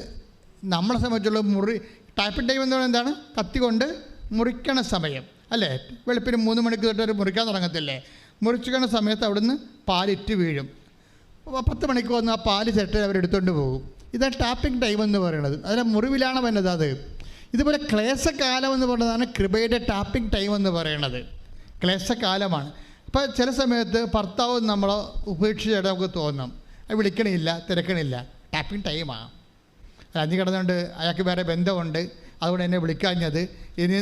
നമ്മളെ സംബന്ധിച്ചുള്ള ടാപ്പിംഗ് ടൈം എന്ന് പറയുന്നത് എന്താണ്? കത്തി കൊണ്ട് മുറിക്കണ സമയം അല്ലേ? വെളുപ്പിന് 3 മണിക്ക് തൊട്ട് മുറിക്കാൻ തുടങ്ങത്തില്ലേ? മുറിച്ചിക്കണ സമയത്ത് അവിടുന്ന് പാലിറ്റ് വീഴും. 10 മണിക്ക് വന്ന് ആ പാല് സെറ്റ് അവരെടുത്തുകൊണ്ട് പോകും. ഇതാണ് ടാപ്പിംഗ് ടൈം എന്ന് പറയുന്നത്. അതിൻ്റെ മുറിവിലാണ് വന്നത് അത്. ഇതുപോലെ ക്ലേശകാലം എന്ന് പറയുന്നതാണ് കൃപയുടെ ടാപ്പിംഗ് ടൈം എന്ന് പറയുന്നത്. ക്ലേശകാലമാണ്. അപ്പോൾ ചില സമയത്ത് ഭർത്താവ് നമ്മളെ ഉപേക്ഷിച്ചിട്ട് നമുക്ക് തോന്നും, വിളിക്കണില്ല, തിരക്കണില്ല, ടാപ്പിംഗ് ടൈമാണ്. അഞ്ഞു കിടന്നുകൊണ്ട് അയാൾക്ക് വേറെ ബന്ധമുണ്ട്, അതുകൊണ്ട് എന്നെ വിളിക്കാഞ്ഞത്. ഇനി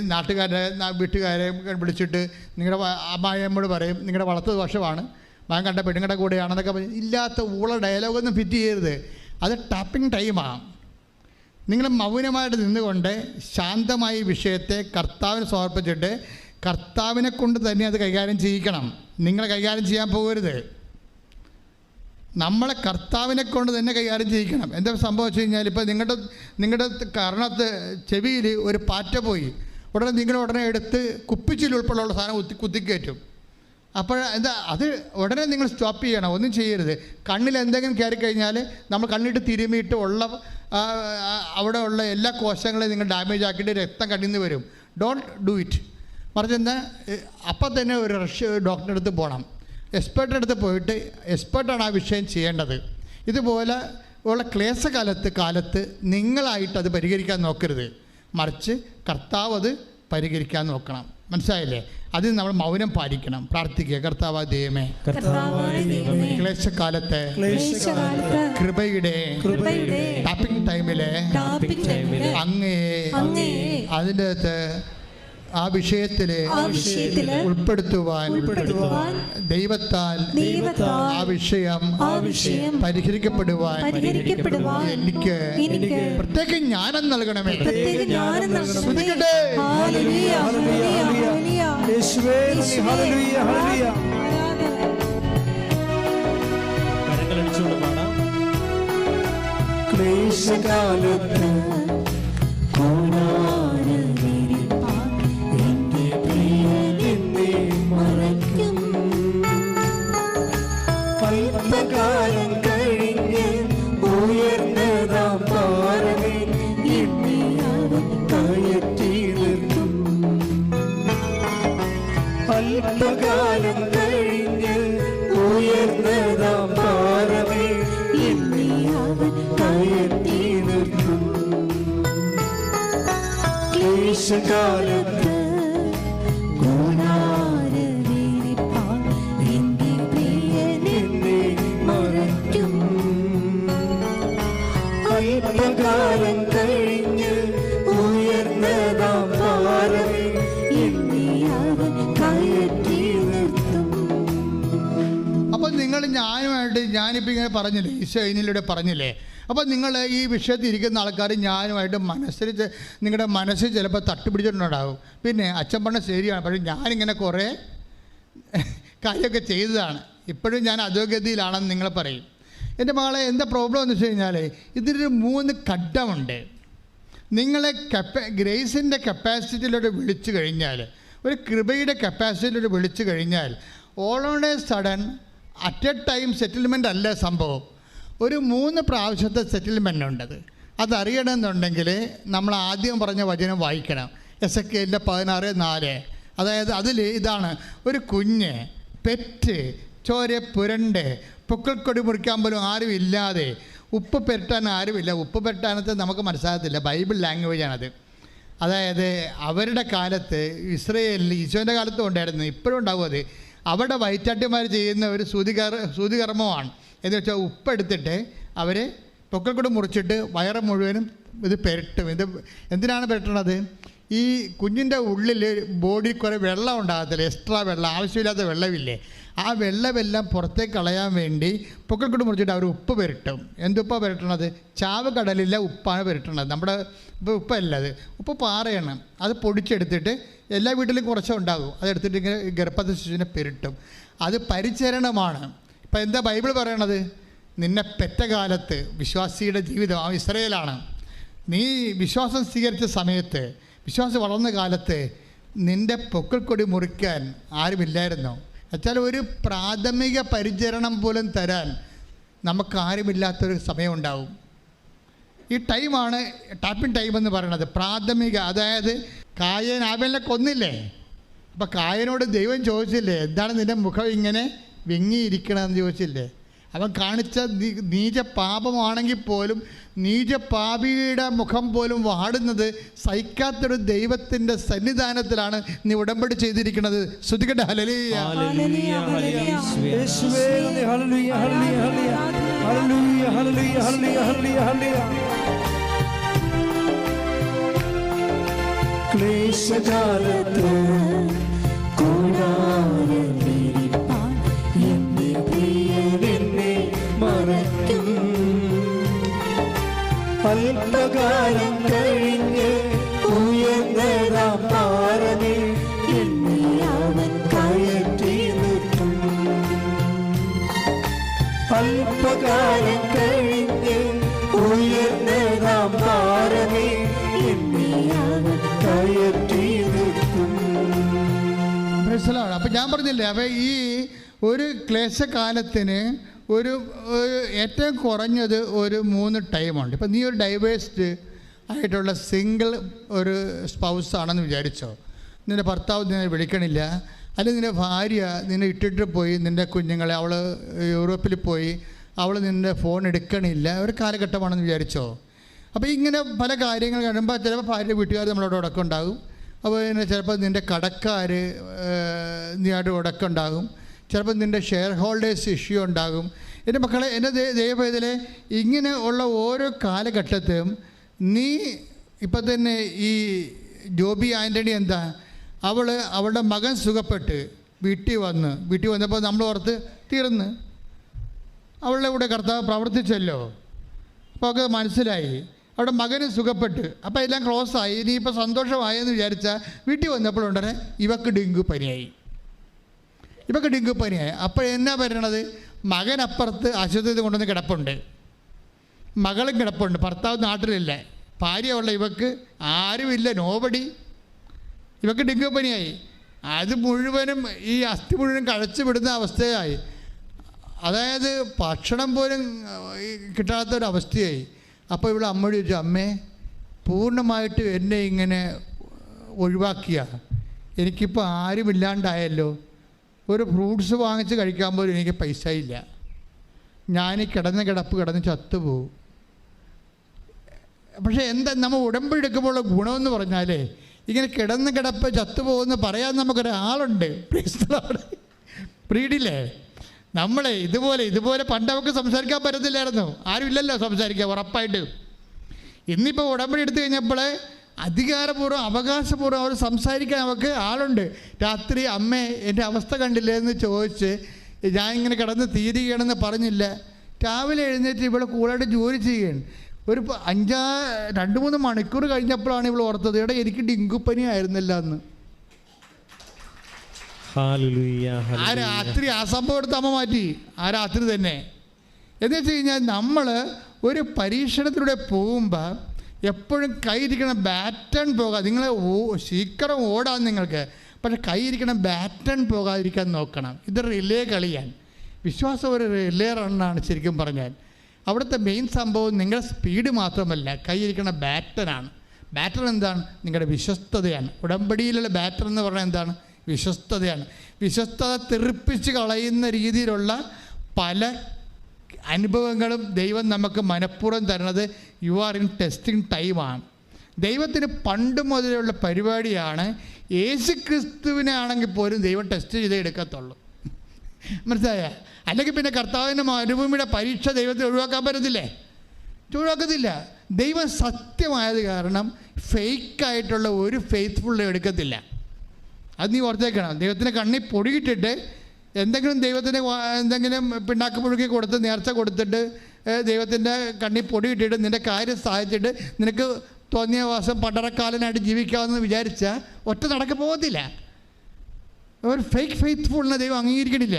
വീട്ടുകാരെ വിളിച്ചിട്ട് നിങ്ങളുടെ അമ്മായിയമ്മോട് പറയും നിങ്ങളുടെ വളർത്തു ദോഷമാണ്, മകൻ കണ്ട പെണ്ണുങ്ങളുടെ കൂടെയാണെന്നൊക്കെ പറയും. ഇല്ലാത്ത ഊള ഡയലോഗൊന്നും ഫിറ്റ് ചെയ്യരുത്. അത് ടാപ്പിംഗ് ടൈമാണ്. നിങ്ങൾ മൗനമായിട്ട് നിന്നുകൊണ്ട് ശാന്തമായി വിഷയത്തെ കർത്താവിന് സമർപ്പിച്ചിട്ട് കർത്താവിനെ കൊണ്ട് തന്നെ അത് കൈകാര്യം ചെയ്യിക്കണം. നിങ്ങൾ കൈകാര്യം ചെയ്യാൻ പോകരുത്. നമ്മളെ കർത്താവിനെ കൊണ്ട് തന്നെ കൈകാര്യം ചെയ്യിക്കണം. എന്താ സംഭവിച്ചു കഴിഞ്ഞാൽ, ഇപ്പോൾ നിങ്ങളുടെ കർണത്ത് ചെവിയിൽ ഒരു പാറ്റ പോയി, ഉടനെ എടുത്ത് കുപ്പിച്ചിൽ ഉൾപ്പെടെയുള്ള സാധനം കുത്തിക്കയറ്റും. അപ്പോൾ അത് ഉടനെ നിങ്ങൾ സ്റ്റോപ്പ് ചെയ്യണം, ഒന്നും ചെയ്യരുത്. കണ്ണിൽ എന്തെങ്കിലും കയറി കഴിഞ്ഞാൽ നമ്മൾ കണ്ണിട്ട് തിരുമിയിട്ട് അവിടെ ഉള്ള എല്ലാ കോശങ്ങളെയും നിങ്ങൾ ഡാമേജ് ആക്കിയിട്ട് രക്തം കണ്ണിൽ നിന്ന് വരും. Don't do it. മറിച്ച് എന്താ, അപ്പം തന്നെ ഒരു ഡോക്ടറുടെ അടുത്ത് പോകണം. എക്സ്പേർട്ടിൻ്റെ അടുത്ത് പോയിട്ട് എക്സ്പേർട്ടാണ് ആ വിഷയം ചെയ്യേണ്ടത്. ഇതുപോലെ ഉള്ള ക്ലേശകാലത്ത് നിങ്ങളായിട്ട് അത് പരിഹരിക്കാൻ നോക്കരുത്, മറിച്ച് കർത്താവ് അത് പരിഹരിക്കാൻ നോക്കണം. മനസ്സിലായില്ലേ? അതിന് നമ്മൾ മൗനം പാലിക്കണം, പ്രാർത്ഥിക്കുക. കർത്താവ് ദൈവമേ, ക്ലേശകാലത്തെ കൃപയുടെ ടാപ്പിംഗ് ടൈമിലെ അങ്ങേ അതിൻ്റെ അകത്ത് ആ വിഷയത്തില് ഉൾപ്പെടുത്തുവാൻ ദൈവത്താൽ ആ വിഷയം പരിഹരിക്കപ്പെടുവാൻ എനിക്ക് പ്രത്യേക ജ്ഞാനം നൽകണമേ. ക്ലേശകാലത്ത് അല്പകാലം കഴിഞ്ഞ് ഉയർന്നതാം പാറമേ എന്നെ അവൻ കയറ്റി നിർത്തും. അല്പകാലം കഴിഞ്ഞ് ഉയർന്നതാം പാറമേ എന്നെ അവൻ കയറ്റി നിർത്തും. ക്ലേശകാലത്ത് ഞാനിപ്പോൾ ഇങ്ങനെ പറഞ്ഞില്ലേ, ഈശോ ഇതിലൂടെ പറഞ്ഞില്ലേ. അപ്പോൾ നിങ്ങൾ ഈ വിഷയത്തിൽ ഇരിക്കുന്ന ആൾക്കാർ ഞാനുമായിട്ട് നിങ്ങളുടെ മനസ്സിൽ ചിലപ്പോൾ തട്ടുപിടിച്ചിട്ടുണ്ടാകും. പിന്നെ അച്ഛൻ പറഞ്ഞ ശരിയാണ്, പക്ഷേ ഞാനിങ്ങനെ കുറേ കാര്യമൊക്കെ ചെയ്തതാണ്, ഇപ്പോഴും ഞാൻ അധോഗതിയിലാണെന്ന് നിങ്ങൾ പറയും. എൻ്റെ മകളെ എന്താ പ്രോബ്ലം എന്ന് വെച്ച് കഴിഞ്ഞാൽ ഇതിലൊരു 3 ഘട്ടമുണ്ട്. നിങ്ങളെ ഗ്രേസിൻ്റെ കപ്പാസിറ്റിയിലൂടെ വിളിച്ചു കഴിഞ്ഞാൽ, ഒരു കൃപയുടെ കപ്പാസിറ്റിയിലൂടെ വിളിച്ചു കഴിഞ്ഞാൽ all on A sudden at A time settlement അല്ല സംഭവം. ഒരു 3 പ്രാവശ്യത്തെ സെറ്റിൽമെൻ്റ് ഉണ്ടത്. അതറിയണമെന്നുണ്ടെങ്കിൽ നമ്മൾ ആദ്യം പറഞ്ഞ വചനം വായിക്കണം, എസെക്കിയേലിൻ്റെ 16:4. അതായത് അതിൽ ഇതാണ്: ഒരു കുഞ്ഞ് പെറ്റ് ചോര പുരണ്ട് പൊക്കിൾക്കൊടി മുറിക്കാൻ പോലും ആരും ഇല്ലാതെ, ഉപ്പ് പെരട്ടാൻ ആരുമില്ല. ഉപ്പ് പെരട്ടാനത്ത് നമുക്ക് മനസ്സിലാകത്തില്ല, ബൈബിൾ ലാംഗ്വേജാണത്. അതായത് അവരുടെ കാലത്ത് ഇസ്രയേലിൽ ഈശോൻ്റെ കാലത്തും ഉണ്ടായിരുന്നു, ഇപ്പോഴും ഉണ്ടാവും അത്. അവിടെ വയറ്റാട്ടിമാർ ചെയ്യുന്ന ഒരു സൂതികർമ്മമാണ്. എന്ന് വെച്ചാൽ ഉപ്പെടുത്തിട്ട് അവർ പൊക്കിൾക്കൊടി മുറിച്ചിട്ട് വയറ് മുഴുവനും ഇത് പെരട്ടും. ഇത് എന്തിനാണ് പെരട്ടണത്? ഈ കുഞ്ഞിൻ്റെ ഉള്ളിൽ ബോഡിയിൽ കുറേ വെള്ളം ഉണ്ടാകത്തില്ല, എക്സ്ട്രാ വെള്ളം, ആവശ്യമില്ലാത്ത വെള്ളമില്ലേ, ആ വെള്ളമെല്ലാം പുറത്തേക്ക് കളയാൻ വേണ്ടി പൊക്കിൾക്കൊടി മുറിച്ചിട്ട് അവർ ഉപ്പ് പെരട്ടും. എന്തുപ്പാണ് പെരട്ടണത്? ചാവ് കടലിലെ ഉപ്പാണ് പെരട്ടണത്. നമ്മുടെ ഇപ്പോൾ ഉപ്പല്ല, അത് ഉപ്പ് പാറയാണ്. അത് പൊടിച്ചെടുത്തിട്ട് എല്ലാ വീട്ടിലും കുറച്ചുണ്ടാകും, അതെടുത്തിട്ട് ഇങ്ങനെ ഗർഭസ്ഥ ശിശുവിനെ പെരട്ടും. അത് പരിചരണമാണ്. ഇപ്പം എന്താ ബൈബിൾ പറയണത്? നിന്നെ പെറ്റ കാലത്ത് വിശ്വാസിയുടെ ജീവിതം ആ ഇസ്രയേലാണ്. നീ വിശ്വാസം സ്വീകരിച്ച സമയത്ത്, വിശ്വാസം വളർന്ന കാലത്ത് നിൻ്റെ പൊക്കിൾക്കൊടി മുറിക്കാൻ ആരുമില്ലായിരുന്നോ? എന്നുവെച്ചാൽ ഒരു പ്രാഥമിക പരിചരണം പോലും തരാൻ നമുക്കാരുമില്ലാത്തൊരു സമയമുണ്ടാവും. ഈ ടൈമാണ് ടാപ്പിംഗ് ടൈം എന്ന് പറയുന്നത്, പ്രാഥമിക. അതായത് കായൻ ആബേലിനെ കൊന്നില്ലേ? അപ്പം കായനോട് ദൈവം ചോദിച്ചില്ലേ, എന്താണ് നിൻ്റെ മുഖം ഇങ്ങനെ വിങ്ങിയിരിക്കണമെന്ന് ചോദിച്ചില്ലേ? അവൻ കാണിച്ച നീച പാപമാണെങ്കിൽ പോലും നീചപാപിയുടെ മുഖം പോലും വാടുന്നത് സഹിക്കാത്തൊരു ദൈവത്തിൻ്റെ സന്നിധാനത്തിലാണ് നീ ഉടമ്പടി ചെയ്തിരിക്കുന്നത്. ശ്രുതികട്ടെ ഹല്ലേലൂയ. ക്ലേശകാലത്ത് അല്പകാലം കഴിഞ്ഞ് ഉയർന്നതാം പാറമേ എന്നെ അവൻ കയറ്റി നിർത്തും. അല്പകാലം കഴിഞ്ഞ് ഉയർന്നതാം പാറമേ എന്നെ അവൻ കയറ്റി നിർത്തും. അപ്പം ഞാൻ പറഞ്ഞില്ലേ, അപ്പം ഈ ഒരു ക്ലേശകാലത്തിന് ഒരു ഏറ്റവും കുറഞ്ഞത് ഒരു 3 ടൈമുണ്ട്. ഇപ്പം നീ ഒരു ഡൈവേഴ്സ്ഡ് ആയിട്ടുള്ള സിംഗിൾ ഒരു സ്പൗസ് ആണെന്ന് വിചാരിച്ചോ. നിൻ്റെ ഭർത്താവ് നിന്നെ വിളിക്കണില്ല, അല്ലെങ്കിൽ നിൻ്റെ ഭാര്യ നിന്നെ ഇട്ടിട്ട് പോയി, നിൻ്റെ കുഞ്ഞുങ്ങളെ അവൾ യൂറോപ്പിൽ പോയി, അവൾ നിൻ്റെ ഫോൺ എടുക്കണില്ല, ഒരു കാലഘട്ടമാണെന്ന് വിചാരിച്ചോ. അപ്പോൾ ഇങ്ങനെ പല കാര്യങ്ങൾ കഴിയുമ്പോൾ ചിലപ്പോൾ ഭാര്യ വീട്ടുകാർ നമ്മളോട് ഉടക്കമുണ്ടാകും. അപ്പോൾ പിന്നെ ചിലപ്പോൾ നിൻ്റെ കടക്കാർ നീയായിട്ട് ഉടക്കമുണ്ടാകും. ചിലപ്പോൾ നിൻ്റെ ഷെയർ ഹോൾഡേഴ്സ് ഇഷ്യൂ ഉണ്ടാകും. എൻ്റെ മക്കളെ, എൻ്റെ ദൈവവേദന, ഇങ്ങനെ ഉള്ള ഓരോ കാലഘട്ടത്തിലും നീ ഇപ്പം തന്നെ ഈ ജോബി ആൻ്റണി എന്താ, അവളുടെ മകൻ സുഖപ്പെട്ട് വീട്ടിൽ വന്നപ്പോൾ നമ്മൾ ഓർത്ത് തീർന്ന്, അവളുടെ കൂടെ കർത്താവ് പ്രവർത്തിച്ചല്ലോ. അപ്പോൾ അവൾക്ക് മനസ്സിലായി, അവിടെ മകന് സുഖപ്പെട്ട്, അപ്പോൾ എല്ലാം ക്ലോസായി, ഇനിയിപ്പോൾ സന്തോഷമായെന്ന് വിചാരിച്ചാൽ വീട്ടിൽ വന്നപ്പോഴുണ്ടനെ ഇവക്ക് ഡെങ്കു പനിയായി. അപ്പോൾ എന്നാ പറയണത്? മകനപ്പുറത്ത് ആശുപത്രിയിൽ കൊണ്ടുവന്ന് കിടപ്പുണ്ട്, മകളും കിടപ്പുണ്ട്, ഭർത്താവ് നാട്ടിലില്ല, ഭാര്യ ഉള്ള ഇവക്ക് ആരുമില്ല, നോബടി. ഇവക്ക് ഡെങ്കു പനിയായി. അത് മുഴുവനും ഈ അസ്ഥി മുഴുവനും കഴിച്ചു വിടുന്ന അവസ്ഥയായി. അതായത് ഭക്ഷണം പോലും കിട്ടാത്തൊരവസ്ഥയായി. അപ്പോൾ ഇവിടെ അമ്മയോട് ചോദിച്ചു, അമ്മേ പൂർണ്ണമായിട്ട് എന്നെ ഇങ്ങനെ ഒഴിവാക്കിയ, എനിക്കിപ്പോൾ ആരുമില്ലാണ്ടായല്ലോ, ഒരു ഫ്രൂട്ട്സ് വാങ്ങിച്ച് കഴിക്കാൻ പോലും എനിക്ക് പൈസ ഇല്ല, ഞാൻ കിടന്ന് ചത്തുപോകും. പക്ഷേ എന്താ നമ്മൾ ഉടമ്പടി എടുക്കുമ്പോഴുള്ള ഗുണമെന്ന് പറഞ്ഞാലേ, ഇങ്ങനെ കിടപ്പ് ചത്തുപോകുമെന്ന് പറയാൻ നമുക്കൊരാളുണ്ട്. പ്രീഡില്ലേ, നമ്മളെ ഇതുപോലെ പണ്ട് അവർക്ക് സംസാരിക്കാൻ പറ്റത്തില്ലായിരുന്നു, ആരുമില്ലല്ലോ സംസാരിക്കാൻ ഉറപ്പായിട്ട്. ഇന്നിപ്പോൾ ഉടമ്പടി എടുത്തു കഴിഞ്ഞപ്പോൾ അധികാരപൂർവ്വം അവകാശപൂർവ്വം അവർ സംസാരിക്കാൻ അവർക്ക് ആളുണ്ട്. രാത്രി അമ്മേ എൻ്റെ അവസ്ഥ കണ്ടില്ലേ എന്ന് ചോദിച്ച്, ഞാൻ ഇങ്ങനെ കിടന്ന് തീരുകയാണെന്ന് പറഞ്ഞില്ല, രാവിലെ എഴുന്നേറ്റ് ഇവളെ കൂളായിട്ട് ജോലി ചെയ്യുകയാണ്. ഒരു 2-3 മണിക്കൂർ കഴിഞ്ഞപ്പോഴാണ് ഇവൾ ഓർത്തത്, എടാ എനിക്ക് ഡെങ്കുപ്പനി ആയിരുന്നില്ല എന്ന്. ആ രാത്രി ആ സംഭവം എടുത്ത് അമ്മ മാറ്റി, ആ രാത്രി തന്നെ. എന്ന് വെച്ച് കഴിഞ്ഞാൽ നമ്മൾ ഒരു പരീക്ഷണത്തിലൂടെ പോകുമ്പോൾ എപ്പോഴും കൈയിരിക്കണം ബാറ്റൺ പോകാതെ. നിങ്ങൾ ശീക്കരം ഓടാൻ നിങ്ങൾക്ക്, പക്ഷെ കൈയിരിക്കണം ബാറ്റൺ പോകാതിരിക്കാൻ നോക്കണം. ഇത് റിലേ കളിയാണ്. വിശ്വാസം ഒരു റിലേ റണ്ണാണ് ശരിക്കും പറഞ്ഞാൽ. അവിടുത്തെ മെയിൻ സംഭവം നിങ്ങളുടെ സ്പീഡ് മാത്രമല്ല, കൈയിരിക്കുന്ന ബാറ്റനാണ്. ബാറ്റർ എന്താണ്? നിങ്ങളുടെ വിശ്വസ്തതയാണ്. ഉടമ്പടിയിലുള്ള ബാറ്റർ എന്ന് പറഞ്ഞാൽ എന്താണ്? വിശ്വസ്തതയാണ്. വിശ്വസ്തത തെറിപ്പിച്ച് കളയുന്ന രീതിയിലുള്ള പല അനുഭവങ്ങളും ദൈവം നമുക്ക് മനഃപൂർവ്വം തരുന്നത് യു ആർ ഇൻ ടെസ്റ്റിംഗ് ടൈമാണ്. ദൈവത്തിന് പണ്ട് മുതലുള്ള പരിപാടിയാണ്. യേശുക്രിസ്തുവിനെ ആണെങ്കിൽ പോലും ദൈവം ടെസ്റ്റ് ചെയ്തേ എടുക്കത്തുള്ളൂ. മനസ്സിലായ? അല്ലെങ്കിൽ പിന്നെ കർത്താവിൻ്റെ മരുഭൂമിയുടെ പരീക്ഷ ദൈവത്തെ ഒഴിവാക്കാൻ പറ്റത്തില്ലേ? ഒഴിവാക്കത്തില്ല. ദൈവം സത്യമായത് കാരണം ഫേക്കായിട്ടുള്ള ഒരു ഫെയ്ത്ത്ഫുൾ എടുക്കത്തില്ല. അത് നീ ഓർത്തേക്കണം. ദൈവത്തിൻ്റെ കണ്ണിൽ പൊടിയിട്ടിട്ട് എന്തെങ്കിലും പിണ്ണാക്ക് പുഴുക്കി കൊടുത്ത് നേർച്ച കൊടുത്തിട്ട് ദൈവത്തിൻ്റെ കണ്ണിൽ പൊടിയിട്ടിട്ട് നിൻ്റെ കാര്യം സാധിച്ചിട്ട് നിനക്ക് തോന്നിയ വാസം പണ്ടറക്കാലനായിട്ട് ജീവിക്കാമെന്ന് വിചാരിച്ചാൽ ഒറ്റ നടക്ക് പോകത്തില്ല. ഒരു ഫേക്ക് ഫെയ്ത്ത്ഫുള്ളിനെ ദൈവം അംഗീകരിക്കണില്ല.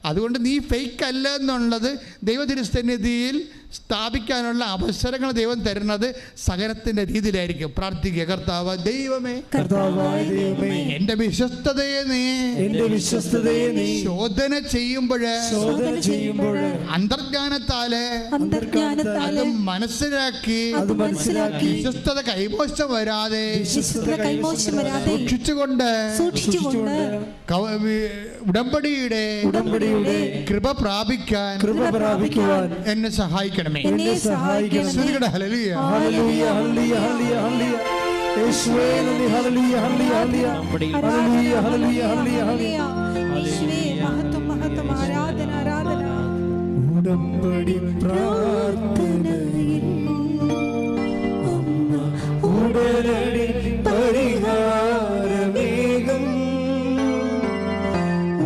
അതുകൊണ്ട് നീ ഫേക്ക് അല്ല എന്നുള്ളത് ദൈവതിരുസന്നിധിയിൽ സ്ഥാപിക്കാനുള്ള അവസരങ്ങൾ ദൈവം തരുന്നത് സകലത്തിൻ്റെ രീതിയിലായിരിക്കും. പ്രാർത്ഥിക്കുക, കർത്താവ് ദൈവമേ, എൻ്റെ വിശ്വസ്തതയെ നീ ശോധന ചെയ്യുമ്പോൾ അന്തർജ്ഞാനത്താല് മനസ്സിലാക്കി വിശ്വസ്തത കൈമോശം വരാതെ സൂക്ഷിച്ചുകൊണ്ട് ഉടമ്പടിയുടെ കൃപ പ്രാപിക്കാൻ എന്നെ സഹായിക്കണമേ. ഹല്ലേലൂയ, ഹല്ലേലൂയ, ഹല്ലേലൂയ, ഹല്ലേലൂയ. യേശുവേ നന്ദി. ഹല്ലേലൂയ, ഹല്ലേലൂയ, ഹല്ലേലൂയ, ഹല്ലേലൂയ, ഹല്ലേലൂയ. മഹത്വം, മഹത്വം, ആരാധന, ആരാധന. ഉടമ്പടി പ്രാർത്ഥനയിൽ ഉടനടി പരിഹാരമേകം.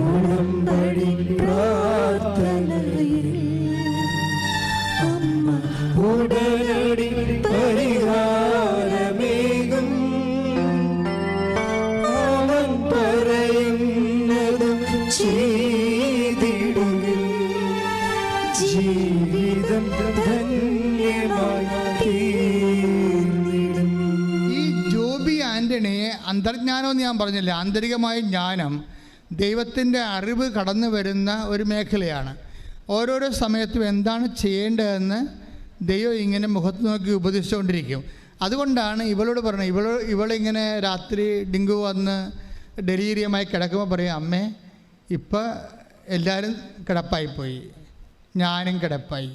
ഉടമ്പടി പ്രാർത്ഥനയിൽ ഉടനടി പരിഹാരമേകം. അവൻ പറയുന്നതും ചെയ്തിടുകിൽ ജീവിതം ധന്യമായി തീർന്നിടും. ഈ ജോബി ആൻ്റണിയെ അന്തർജ്ഞാനം എന്ന് ഞാൻ പറഞ്ഞില്ല, ആന്തരികമായ ജ്ഞാനം, ദൈവത്തിൻ്റെ അറിവ് കടന്നു വരുന്ന ഒരു മേഖലയാണ്. ഓരോരോ സമയത്തും എന്താണ് ചെയ്യേണ്ടതെന്ന് ദൈവം ഇങ്ങനെ മുഖത്ത് നോക്കി ഉപദേശിച്ചുകൊണ്ടിരിക്കും. അതുകൊണ്ടാണ് ഇവളോട് പറഞ്ഞത്, ഇവളിങ്ങനെ രാത്രി ഡെങ്കു വന്ന് ഡെലീരിയമായി കിടക്കുമ്പോൾ പറയും, അമ്മേ ഇപ്പം എല്ലാവരും കിടപ്പായിപ്പോയി, ഞാനും കിടപ്പായി,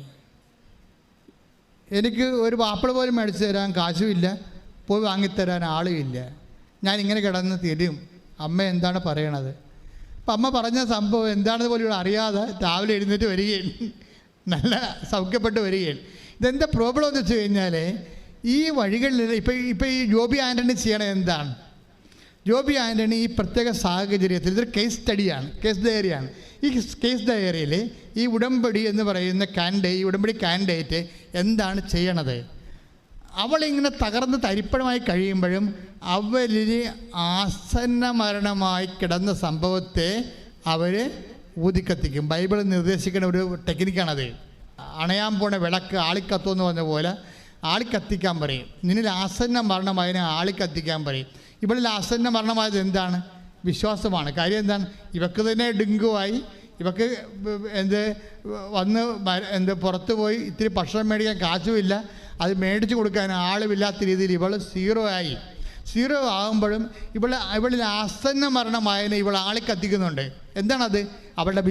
എനിക്ക് ഒരു വാപ്പിള പോലും മേടിച്ചു തരാൻ കാശുമില്ല, പോയി വാങ്ങിത്തരാൻ ആളുമില്ല, ഞാനിങ്ങനെ കിടന്ന് തരും, അമ്മ എന്താണ് പറയണത്? അപ്പം അമ്മ പറഞ്ഞ സംഭവം എന്താണെന്ന് പോലും ഇവിടെ അറിയാതെ രാവിലെ എഴുന്നേറ്റ് വരികയാണ്, നല്ല സൗഖ്യപ്പെട്ട് വരികയാണ്. ഇതെന്താ പ്രോബ്ലം എന്ന് വെച്ച് കഴിഞ്ഞാൽ ഈ വഴികളിൽ ഇപ്പം ഈ ജോബി ആൻ്റണി ചെയ്യണത് എന്താണ്? ജോബി ആൻ്റണി ഈ പ്രത്യേക സാഹചര്യത്തിൽ ഇതൊരു കേസ് സ്റ്റഡിയാണ്, കേസ് ഡയറിയാണ്. ഈ കേസ് ഡയറിയിൽ ഈ ഉടമ്പടി എന്ന് പറയുന്ന ഈ ഉടമ്പടി കാൻഡിഡേറ്റ് എന്താണ് ചെയ്യണത്? അവളിങ്ങനെ തകർന്ന് തരിപ്പണമായി കഴിയുമ്പോഴും അവരിൽ ആസന്ന മരണമായി കിടന്ന സംഭവത്തെ അവർ ഊതിക്കത്തിക്കും. ബൈബിൾ നിർദ്ദേശിക്കുന്ന ഒരു ടെക്നിക്കാണത്. അണയാൻ പോണ വിളക്ക് ആളിക്കത്തുമെന്ന് പറഞ്ഞ പോലെ ആളിക്കത്തിക്കാൻ പറയും. നിന്നിൽ ആസന്ന മരണമായതിനെ ആളിക്കത്തിക്കാൻ പറയും. ഇവളിൽ ആസന്ന മരണമായത് എന്താണ്? വിശ്വാസമാണ്. കാര്യം എന്താണ്? ഇവക്ക് തന്നെ ഡെങ്കുവായി, ഇവക്ക് പുറത്ത് പോയി ഇത്തിരി ഭക്ഷണം മേടിക്കാൻ കാശുമില്ല, അത് മേടിച്ചു കൊടുക്കാൻ ആളുമില്ലാത്ത രീതിയിൽ ഇവൾ സീറോ ആകുമ്പോഴും ഇവളിൽ ആസന്ന മരണമായതിനെ ഇവൾ ആളിക്കത്തിക്കുന്നുണ്ട്. എന്താണത്? അവളുടെ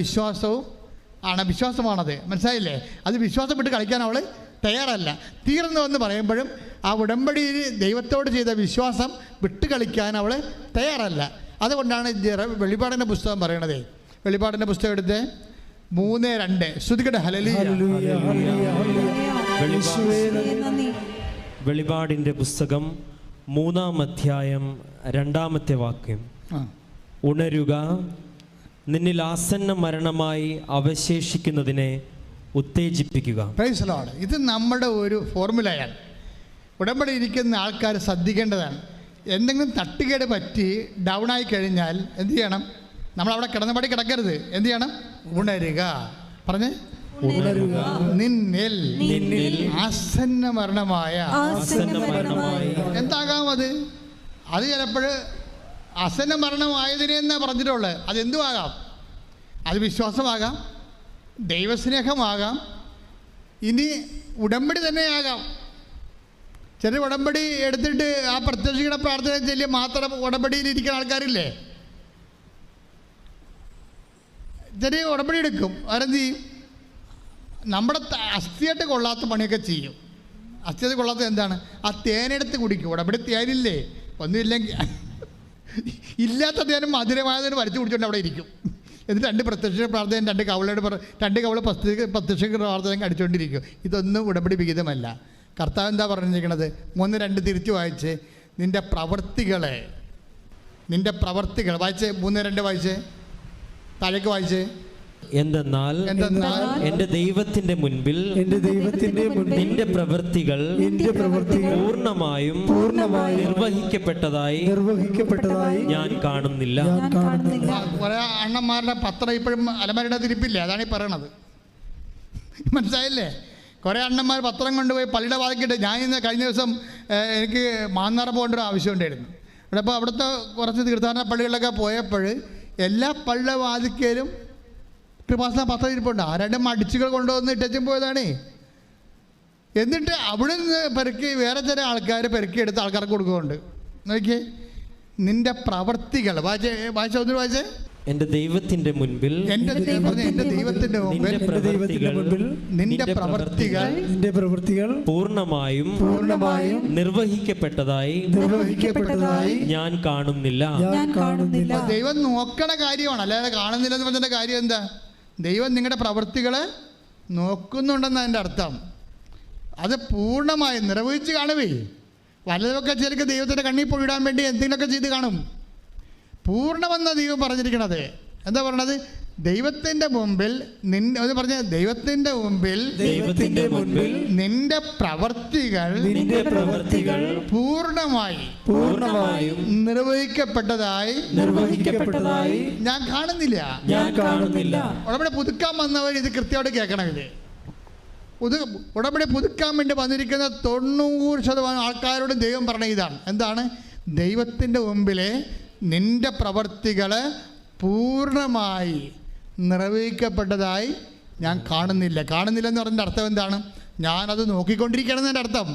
വിശ്വാസമാണത്. മനസ്സിലായില്ലേ? അത് വിശ്വാസം വിട്ട് കളിക്കാൻ അവൾ തയ്യാറല്ല. തീർന്നു എന്ന് പറയുമ്പോഴും ആ ഉടമ്പടിയിൽ ദൈവത്തോട് ചെയ്ത വിശ്വാസം വിട്ട് കളിക്കാൻ അവൾ തയ്യാറല്ല. അതുകൊണ്ടാണ് വെളിപാടിൻ്റെ പുസ്തകം പറയണത്. വെളിപാടിൻ്റെ പുസ്തകം എടുത്ത് 3:2 ശ്രുതികട ഹല്ലേലൂയ. വെളിപാടിൻ്റെ പുസ്തകം 3-ാം അധ്യായം 2-ാമത്തെ വാക്യം. ഉണരുക, നിന്നിൽ ആസന്ന മരണമായി അവശേഷിക്കുന്നതിനെ ഉത്തേജിപ്പിക്കുക. Praise Lord. ഇത് നമ്മുടെ ഒരു ഫോർമുലയാണ്. ഉടമ്പടി ഇരിക്കുന്ന ആൾക്കാർ ശ്രദ്ധിക്കേണ്ടതാണ്. എന്തെങ്കിലും തട്ടുകേട് പറ്റി ഡൗൺ ആയി കഴിഞ്ഞാൽ എന്ത് ചെയ്യണം? നമ്മളവിടെ കിടന്നപടി കിടക്കരുത്. എന്ത് ചെയ്യണം? ഉണരുക. പറഞ്ഞേ, ഉണരുക. നിന്നിൽ ആസന്ന മരണമായ എന്താകാം അത്? അത് ചിലപ്പോൾ ആസന്ന മരണമായതിനെ എന്നാ പറഞ്ഞിട്ടുള്ളത്. അതെന്തും ആകാം. അത് വിശ്വാസമാകാം, ദൈവസ്നേഹമാകാം, ഇനി ഉടമ്പടി തന്നെയാകാം. ചില ഉടമ്പടി എടുത്തിട്ട് ആ പ്രത്യക്ഷയുടെ പ്രാർത്ഥന ചൊല്ലി മാത്രം ഉടമ്പടിയിൽ ഇരിക്കുന്ന ആൾക്കാരില്ലേ? ചെറിയ ഉടമ്പടി എടുക്കും, അവരെന്ത് ചെയ്യും? നമ്മുടെ അസ്ഥിയായിട്ട് കൊള്ളാത്ത പണിയൊക്കെ ചെയ്യും. അസ്ഥിയായിട്ട് കൊള്ളാത്ത എന്താണ്? ആ തേനെടുത്ത് കുടിക്കും. ഉടമ്പടി തേനില്ലേ? ഒന്നുമില്ലെങ്കിൽ ഇല്ലാത്ത തേനും മധുരമായതിന് വരച്ച് കുടിച്ചുകൊണ്ട് അവിടെ ഇരിക്കും. എന്നിട്ട് 2 പ്രത്യക്ഷ പ്രാർത്ഥന, 2 കവള പ്രത്യക്ഷ പ്രാർത്ഥന അടിച്ചുകൊണ്ടിരിക്കും. ഇതൊന്നും ഉടമ്പടി വിഹിതമല്ല. കർത്താവ് എന്താ പറഞ്ഞിരിക്കുന്നത്? 3:2 തിരിച്ചു വായിച്ച്, നിൻ്റെ പ്രവൃത്തികൾ വായിച്ച്. 3:2 വായിച്ച്, താഴേക്ക് വായിച്ച്. എന്തെന്നാൽ എന്റെ ദൈവത്തിന്റെ മുൻപിൽ നിന്റെ പ്രവൃത്തികൾ പൂർണ്ണമായും നിർവഹിക്കപ്പെട്ടതായി ഞാൻ കാണുന്നില്ല. കുറെ അണ്ണന്മാരുടെ പത്രം ഇപ്പോഴും അലമാരയുടെ തിരിപ്പില്ലേ? അതാണ് ഈ പറയണത്. മനസ്സിലായില്ലേ? കുറേ അണ്ണന്മാർ പത്രം കൊണ്ടുപോയി പള്ളിയുടെ വാതിക്കിട്ട്. ഞാൻ ഇന്ന് കഴിഞ്ഞ ദിവസം എനിക്ക് മാന്നാർ പോകേണ്ട ഒരു ആവശ്യമുണ്ടായിരുന്നു. അപ്പോൾ അവിടുത്തെ കുറച്ച് തീർത്ഥാടന പള്ളികളിലൊക്കെ പോയപ്പോൾ എല്ലാ പള്ളിയുടെ വാതിക്കലും കൃപാസന പത്രം ഇരിപ്പുണ്ട്. ആരുടെ മടിച്ചുകൾ കൊണ്ടുവന്ന് ഇട്ടും പോയതാണ്. എന്നിട്ട് അവിടെ നിന്ന് പെറുക്കി വേറെ ചില ആൾക്കാർ പെറുക്കിയെടുത്ത് ആൾക്കാർക്ക് കൊടുക്കുന്നുണ്ട്. നോക്കിയേ, നിന്റെ പ്രവർത്തികൾ വായിച്ച ഒന്നിട്ട് വായിച്ചേ. എന്റെ ദൈവത്തിന്റെ മുൻപിൽ നിന്റെ പ്രവൃത്തികൾ പൂർണ്ണമായും നിർവഹിക്കപ്പെട്ടതായി ഞാൻ കാണുന്നില്ല. ദൈവം നോക്കണ കാര്യമാണ്, അല്ലാതെ കാണുന്നില്ലെന്ന് പറഞ്ഞ കാര്യം എന്താ? ദൈവം നിങ്ങളുടെ പ്രവൃത്തികളെ നോക്കുന്നുണ്ടെന്ന് അതിൻ്റെ അർത്ഥം. അത് പൂർണ്ണമായി നിർവഹിച്ച് കാണുവേ. വല്ലതൊക്കെ ചിലക്ക് ദൈവത്തിൻ്റെ കണ്ണിൽ പൊഴിടാൻ വേണ്ടി എന്തെങ്കിലുമൊക്കെ ചെയ്ത് കാണും. പൂർണ്ണമെന്ന ദൈവം പറഞ്ഞിരിക്കണത്. എന്താ പറയണത്? ദൈവത്തിൻ്റെ മുമ്പിൽ ദൈവത്തിൻ്റെ മുമ്പിൽ നിന്റെ പ്രവർത്തികൾ പൂർണ്ണമായും നിർവഹിക്കപ്പെട്ടതായി ഞാൻ കാണുന്നില്ല. ഉടമ്പടി പുതുക്കാൻ വന്നവർ ഇത് കൃത്യമായിട്ട് കേൾക്കണം. ഇത് ഉടമ്പടി പുതുക്കാൻ വേണ്ടി വന്നിരിക്കുന്ന 90% ആൾക്കാരോടും ദൈവം പറഞ്ഞ ഇതാണ്. എന്താണ്? ദൈവത്തിൻ്റെ മുമ്പിലെ നിന്റെ പ്രവർത്തികൾ പൂർണ്ണമായി നിർവഹിക്കപ്പെട്ടതായി ഞാൻ കാണുന്നില്ല. കാണുന്നില്ലെന്ന് പറഞ്ഞതിൻ്റെ അർത്ഥം എന്താണ്? ഞാനത് നോക്കിക്കൊണ്ടിരിക്കുകയാണ് എൻ്റെ അർത്ഥം.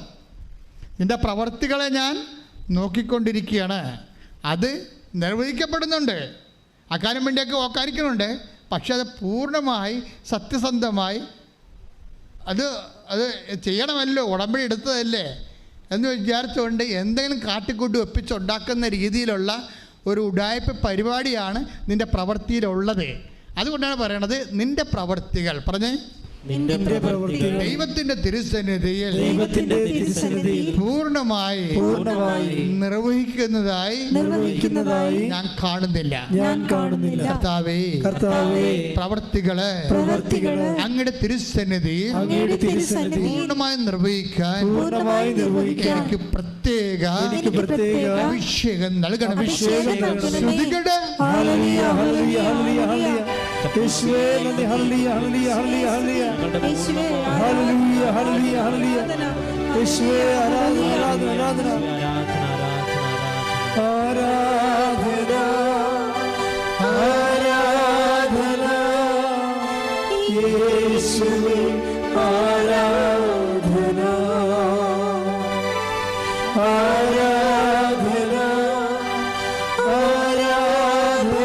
നിന്റെ പ്രവർത്തികളെ ഞാൻ നോക്കിക്കൊണ്ടിരിക്കുകയാണ്. അത് നിർവഹിക്കപ്പെടുന്നുണ്ട്, അക്കാര്യം വേണ്ടിയൊക്കെ ഓക്കാനിക്കുന്നുണ്ട്. പക്ഷെ അത് പൂർണ്ണമായി സത്യസന്ധമായി അത് ചെയ്യണമല്ലോ, ഉടമ്പടി എടുത്തതല്ലേ എന്ന് വിചാരിച്ചുകൊണ്ട് എന്തെങ്കിലും കാട്ടിക്കൂട്ടി ഒപ്പിച്ചുണ്ടാക്കുന്ന രീതിയിലുള്ള ഒരു ഉഡായിപ്പ് പരിപാടിയാണ് നിൻ്റെ പ്രവൃത്തിയിലുള്ളത്. അതുകൊണ്ടാണ് പറയണത് നിൻ്റെ പ്രവൃത്തികൾ. പറഞ്ഞേ, ദൈവത്തിന്റെ തിരുസന്നിധിയിൽ പൂർണ്ണമായി നിർവഹിക്കുന്നതായി ഞാൻ കാണുന്നില്ല. കർത്താവേ, പ്രവർത്തികളെ അങ്ങയുടെ തിരുസന്നിധിയിൽ പൂർണ്ണമായി നിർവഹിക്കാൻ എനിക്ക് പ്രത്യേക അഭിഷേകം നൽകണം. ശ്രുതികടെ Hallelujah, hallelujah, hallelujah. Yeshua, आराधना, यीशु आराधना, आराधना,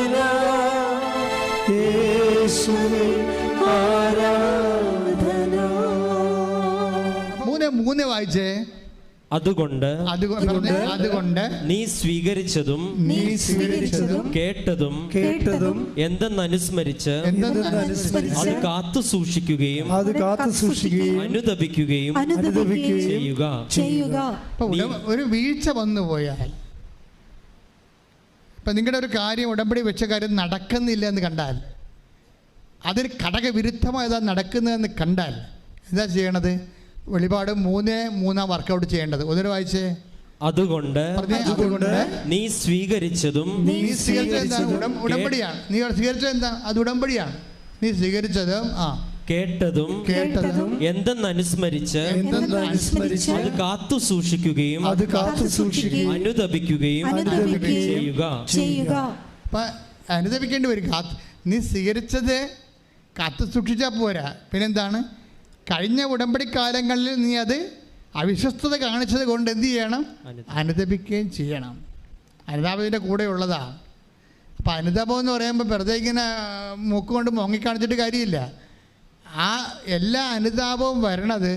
आराधना, यीशु आराधना. മൂന്ന് വായിച്ചേ. അതുകൊണ്ട് നീ സ്വീകരിച്ചതും കേട്ടതും എന്തെന്നനുസ്മരിച്ച് അത് കാത്തു സൂക്ഷിക്കുകയും അനുതപിക്കുകയും ചെയ്യുക. ഒരു വീഴ്ച വന്നു പോയാൽ, ഇപ്പം നിങ്ങളുടെ ഒരു കാര്യം, ഉടമ്പടി വെച്ച കാര്യം നടക്കുന്നില്ല എന്ന് കണ്ടാൽ അതിന് ഘടകവിരുദ്ധമായതാ നടക്കുന്നതെന്ന് കണ്ടാൽ എന്താ ചെയ്യണത്? വെളിപാട് 3:3 വർക്കൗട്ട് ചെയ്യേണ്ടത്. ഒന്നിനു വായിച്ചേ. അതുകൊണ്ട് നീ സ്വീകരിച്ചതും ഉടമ്പടിയാണ്. നീ സ്വീകരിച്ചത് എന്താ? അത് ഉടമ്പടിയാണ്. നീ സ്വീകരിച്ചത് കേട്ടതും എന്തെന്നനുസ്മരിച്ച് അത് കാത്തു സൂക്ഷിക്കുകയും അനുതപിക്കുകയും ചെയ്യുക. അനുദപിക്കേണ്ടി വരും. നീ സ്വീകരിച്ചത് കാത്തു സൂക്ഷിച്ചാൽ പോരാ, പിന്നെന്താണ്? കഴിഞ്ഞ ഉടമ്പടി കാലങ്ങളിൽ നീ അത് അവിശ്വസ്തത കാണിച്ചത് കൊണ്ട് എന്ത് ചെയ്യണം? അനുദപിക്കുകയും ചെയ്യണം. അനുതാപത്തിൻ്റെ കൂടെ ഉള്ളതാണ്. അപ്പോൾ അനുതാപം എന്ന് പറയുമ്പോൾ വെറുതെ ഇങ്ങനെ മൂക്കുകൊണ്ട് മുങ്ങിക്കാണിച്ചിട്ട് കാര്യമില്ല. ആ എല്ലാ അനുതാപവും വരണത്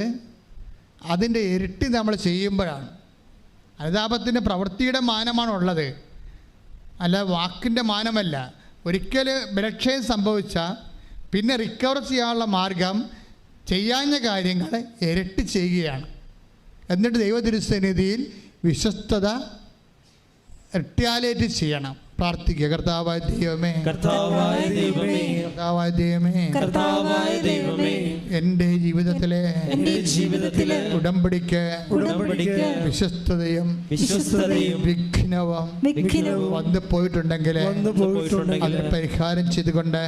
അതിൻ്റെ ഇരട്ടി നമ്മൾ ചെയ്യുമ്പോഴാണ്. അനുതാപത്തിൻ്റെ പ്രവൃത്തിയുടെ മാനമാണുള്ളത്, അല്ല വാക്കിൻ്റെ മാനമല്ല. ഒരിക്കൽ ബലക്ഷയം സംഭവിച്ചാൽ പിന്നെ റിക്കവർ ചെയ്യാനുള്ള മാർഗം ചെയ്യാഞ്ഞ കാര്യങ്ങൾ ഇരട്ടി ചെയ്യുകയാണ്. എന്നിട്ട് ദൈവതിരുസന്നിധിയിൽ വിശ്വസ്തത റിറ്റാലിയേറ്റ് ചെയ്യണം. പ്രാർത്ഥിക്കുക. കർത്താവായ ദൈവമേ, എൻ്റെ ജീവിതത്തിലെ ഉടമ്പടിക്ക് വിശ്വസ്തതയും വിഘ്നവും വന്നു പോയിട്ടുണ്ടെങ്കിൽ അതിന് പരിഹാരം ചെയ്തുകൊണ്ട്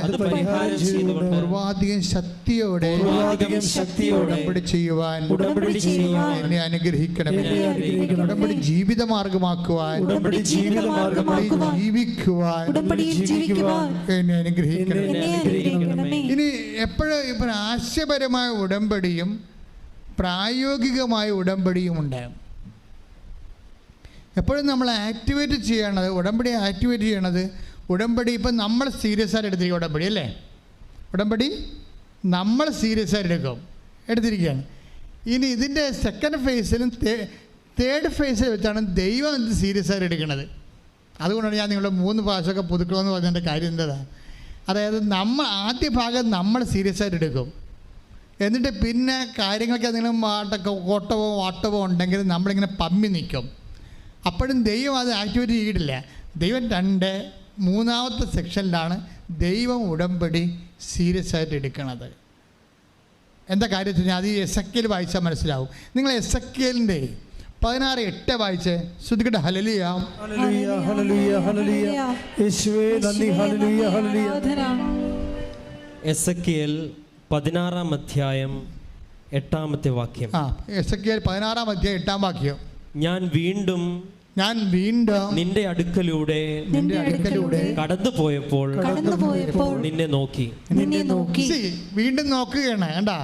പൂർവാധികം ശക്തിയോടെ ഉടമ്പടി ചെയ്യുവാൻ എന്നെ അനുഗ്രഹിക്കണമേ. ഉടമ്പടി ജീവിതമാർഗമാക്കുവാൻ, ജീവിക്കുവാൻ എന്നെ അനുഗ്രഹിക്കണമേ. ഇനി എപ്പോഴും ഇപ്പം ആശയപരമായ ഉടമ്പടിയും പ്രായോഗികമായ ഉടമ്പടിയും ഉണ്ട്. എപ്പോഴും നമ്മൾ ആക്ടിവേറ്റ് ചെയ്യണത്, ഉടമ്പടി ആക്ടിവേറ്റ് ചെയ്യണത്, ഉടമ്പടി ഇപ്പം നമ്മൾ സീരിയസ് ആയിട്ട് എടുത്തിരിക്കും. ഉടമ്പടി അല്ലേ, ഉടമ്പടി നമ്മൾ സീരിയസ് ആയിട്ട് എടുത്തിരിക്കുകയാണ്. ഇനി ഇതിൻ്റെ സെക്കൻഡ് ഫേസിലും തേർഡ് ഫേസിൽ വെച്ചാണ് ദൈവം ഇത് സീരിയസ് ആയിട്ട് എടുക്കുന്നത്. അതുകൊണ്ടാണ് ഞാൻ നിങ്ങളുടെ 3 പ്രാവശ്യമൊക്കെ പുതുക്കണമെന്ന് പറഞ്ഞതിൻ്റെ കാര്യം എന്താണ്? അതായത് നമ്മൾ ആദ്യ ഭാഗം നമ്മൾ സീരിയസ് ആയിട്ട് എടുക്കും, എന്നിട്ട് പിന്നെ കാര്യങ്ങൾക്ക് എന്തെങ്കിലും കോട്ടവോ വാട്ടവോ ഉണ്ടെങ്കിൽ നമ്മളിങ്ങനെ പമ്മി നിൽക്കും. അപ്പോഴും ദൈവം അത് ആക്ടിവേറ്റ് ചെയ്തിട്ടില്ല. ദൈവം 3-ാമത്തെ സെക്ഷനിലാണ് ദൈവം ഉടമ്പടി സീരിയസ് ആയിട്ട് എടുക്കുന്നത്. എന്താ കാര്യം വെച്ച് കഴിഞ്ഞാൽ അത് എസെക്കിയേൽ വായിച്ചാൽ മനസ്സിലാവും. നിങ്ങൾ എസെക്കിയേലിൻ്റെ 16:8 വായിച്ച് ശ്രദ്ധിക്കട്ടെ. ഹല്ലേലൂയ, ഹല്ലേലൂയ, ഹല്ലേലൂയ, ഹല്ലേലൂയ. യേശുവേ നന്ദി. ഹല്ലേലൂയ, ഹല്ലേലൂയ. എസെക്കിയേൽ 16-ാം അധ്യായം 8-ാമത്തെ വാക്യം. എസെക്കിയേൽ 16-ാം അധ്യായം 8-ാം വാക്യം. ഞാൻ വീണ്ടും നിന്റെ അടുക്കലൂടെ കടന്നു പോയപ്പോൾ നിന്നെ നോക്കി. വീണ്ടും നോക്കുകയാണ്. കണ്ടാ,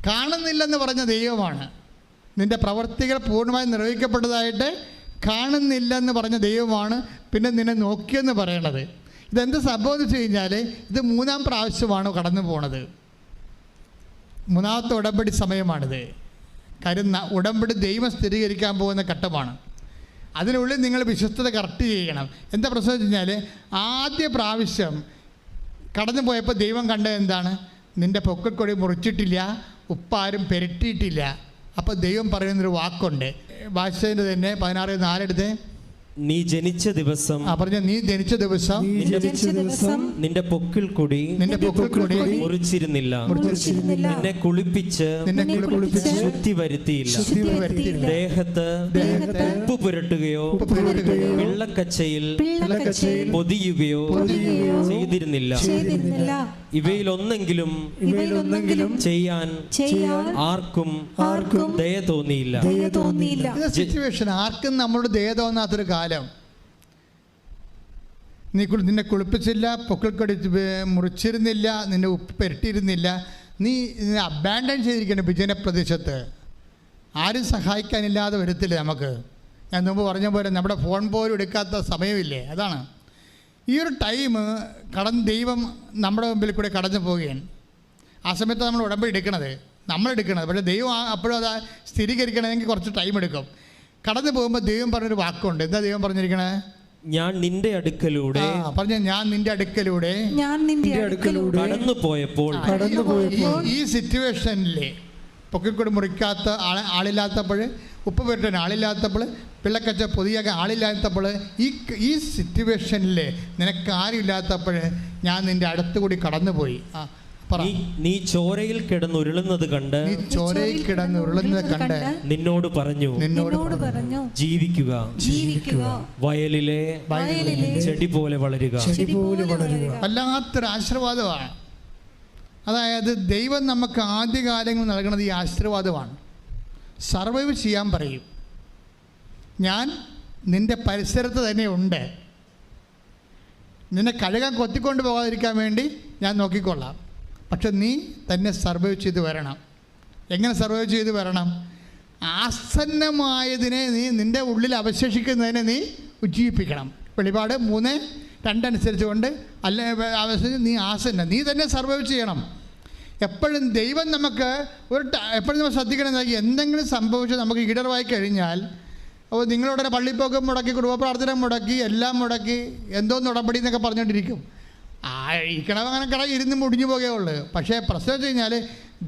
കാണുന്നില്ലെന്ന് പറഞ്ഞ ദൈവമാണ്. നിന്റെ പ്രവർത്തികൾ പൂർണ്ണമായി നിർവഹിക്കപ്പെട്ടതായിട്ട് കാണുന്നില്ലെന്ന് പറഞ്ഞ ദൈവമാണ് പിന്നെ നിന്നെ നോക്കിയെന്ന് പറയണത്. ഇതെന്ത് സംഭവം എന്ന് വെച്ച് കഴിഞ്ഞാൽ ഇത് 3-ാം പ്രാവശ്യമാണ് കടന്നു പോണത്. 3-ാമത്തെ ഉടമ്പടി സമയമാണിത്. കാര്യം ഉടമ്പടി ദൈവം സ്ഥിരീകരിക്കാൻ പോകുന്ന ഘട്ടമാണ്. അതിനുള്ളിൽ നിങ്ങൾ വിശ്വസ്തത കറക്റ്റ് ചെയ്യണം. എന്താ പ്രശ്നം വെച്ച് കഴിഞ്ഞാൽ ആദ്യ പ്രാവശ്യം കടന്നു പോയപ്പോൾ ദൈവം കണ്ടത് എന്താണ്? നിൻ്റെ പൊക്കക്കൊടി മുറിച്ചിട്ടില്ല, ഉപ്പാരും പെരട്ടിയിട്ടില്ല. അപ്പോൾ ദൈവം പറയുന്നൊരു വാക്കുണ്ട്, ഭാഷേൻ്റെ തന്നെ 16:4 എടുത്ത്. നീ ജനിച്ച ദിവസം നീ ജനിച്ച ദിവസം നിന്റെ പൊക്കിൾ കൊടി മുറിച്ചിരുന്നില്ല, നിന്നെ കുളിപ്പിച്ച് ശുദ്ധി വരുത്തിയില്ല, ദേഹത്ത് ഉപ്പ് പുരട്ടുകയോ വെള്ളക്കച്ചയിൽ പൊതിയുകയോ ചെയ്തിരുന്നില്ല. ഇവയിലൊന്നെങ്കിലും ചെയ്യാൻ ആർക്കും ദയ തോന്നിയില്ല. സിറ്റുവേഷൻ ആർക്കും നമ്മളോട് ദയ തോന്നാത്തൊരു കാലം. നിന്നെ കുളിപ്പിച്ചില്ല, പൊക്കിൾക്കൊടി മുറിച്ചിരുന്നില്ല, നിന്നെ ഉപ്പ് പെരട്ടിയിരുന്നില്ല, നീ അബാൻഡൻ ചെയ്തിരിക്കണം വിജനപ്രദേശത്ത്. ആരും സഹായിക്കാനില്ലാതെ വരത്തില്ല നമുക്ക്. ഞാൻ മുമ്പ് പറഞ്ഞ പോലെ നമ്മുടെ ഫോൺ പോലും എടുക്കാത്ത സമയമില്ലേ, അതാണ്. ഈ ഒരു ടൈം ദൈവം നമ്മുടെ മുമ്പിൽ കൂടെ കടന്നു പോവുകയാണ്. ആ സമയത്ത് നമ്മൾ ഉടമ്പടി നമ്മളെടുക്കണത്. പക്ഷേ ദൈവം അപ്പോഴും അത് സ്ഥിരീകരിക്കണമെങ്കിൽ കുറച്ച് ടൈം എടുക്കും. കടന്നു പോകുമ്പോൾ ദൈവം പറഞ്ഞൊരു വാക്കുണ്ട്. എന്താ ദൈവം പറഞ്ഞിരിക്കണേ? ഞാൻ നിന്റെ അടുക്കലൂടെ കടന്നു പോയപ്പോൾ ഈ സിറ്റുവേഷനിലെ പൊക്കിക്കൂടി മുറിക്കാത്ത ആളില്ലാത്തപ്പോൾ, ഉപ്പ് പുരട്ടാൻ ആളില്ലാത്തപ്പോൾ, പിള്ളക്കച്ച പൊതിയാക്കാൻ ആളില്ലാത്തപ്പോൾ, ഈ സിറ്റുവേഷനിൽ നിനക്ക് ആരുമില്ലാത്തപ്പോൾ ഞാൻ നിൻ്റെ അടുത്തുകൂടി കടന്നുപോയി. നീ ചോരയിൽ കിടന്നുരുളുന്നത് കണ്ട് നിന്നോട് പറഞ്ഞു ജീവിക്കുക, വയലിലെ ചെടി പോലെ വളരുക. വല്ലാത്തൊരു ആശീർവാദമാണ്. അതായത് ദൈവം നമുക്ക് ആദ്യകാലങ്ങൾ നൽകുന്നത് ഈ ആശീർവാദമാണ്. സർവൈവ് ചെയ്യാൻ പറയും. ഞാൻ നിൻ്റെ പരിസരത്ത് തന്നെ ഉണ്ട്, നിന്നെ കഴുകാൻ കൊത്തിക്കൊണ്ട് പോകാതിരിക്കാൻ വേണ്ടി ഞാൻ നോക്കിക്കൊള്ളാം. പക്ഷെ നീ തന്നെ സർവൈവ് ചെയ്ത് വരണം. എങ്ങനെ സർവൈവ് ചെയ്ത് വരണം? ആസന്നമായതിനെ നീ നിൻ്റെ ഉള്ളിൽ അവശേഷിക്കുന്നതിനെ നീ ഉജ്ജീവിപ്പിക്കണം. വെളിപാട് 3:2 അനുസരിച്ച് കൊണ്ട് നീ ആസന്ന, നീ തന്നെ സർവൈവ് ചെയ്യണം. എപ്പോഴും ദൈവം നമുക്ക് എപ്പോഴും നമ്മൾ ശ്രദ്ധിക്കണം. എന്തെങ്കിലും സംഭവിച്ച് നമുക്ക് ഈടർവായി കഴിഞ്ഞാൽ, അപ്പോൾ നിങ്ങളോടെ പള്ളിപ്പോക്കം മുടക്കി, കുടുംബ പ്രാർത്ഥന മുടക്കി, എല്ലാം മുടക്കി, എന്തോന്ന് ഉടമ്പടി എന്നൊക്കെ പറഞ്ഞുകൊണ്ടിരിക്കും. ഈ കിണവ് അങ്ങനെ കിട ഇരുന്ന് മുടിഞ്ഞു പോകുകയുള്ളൂ. പക്ഷേ പ്രശ്നം വെച്ച് കഴിഞ്ഞാൽ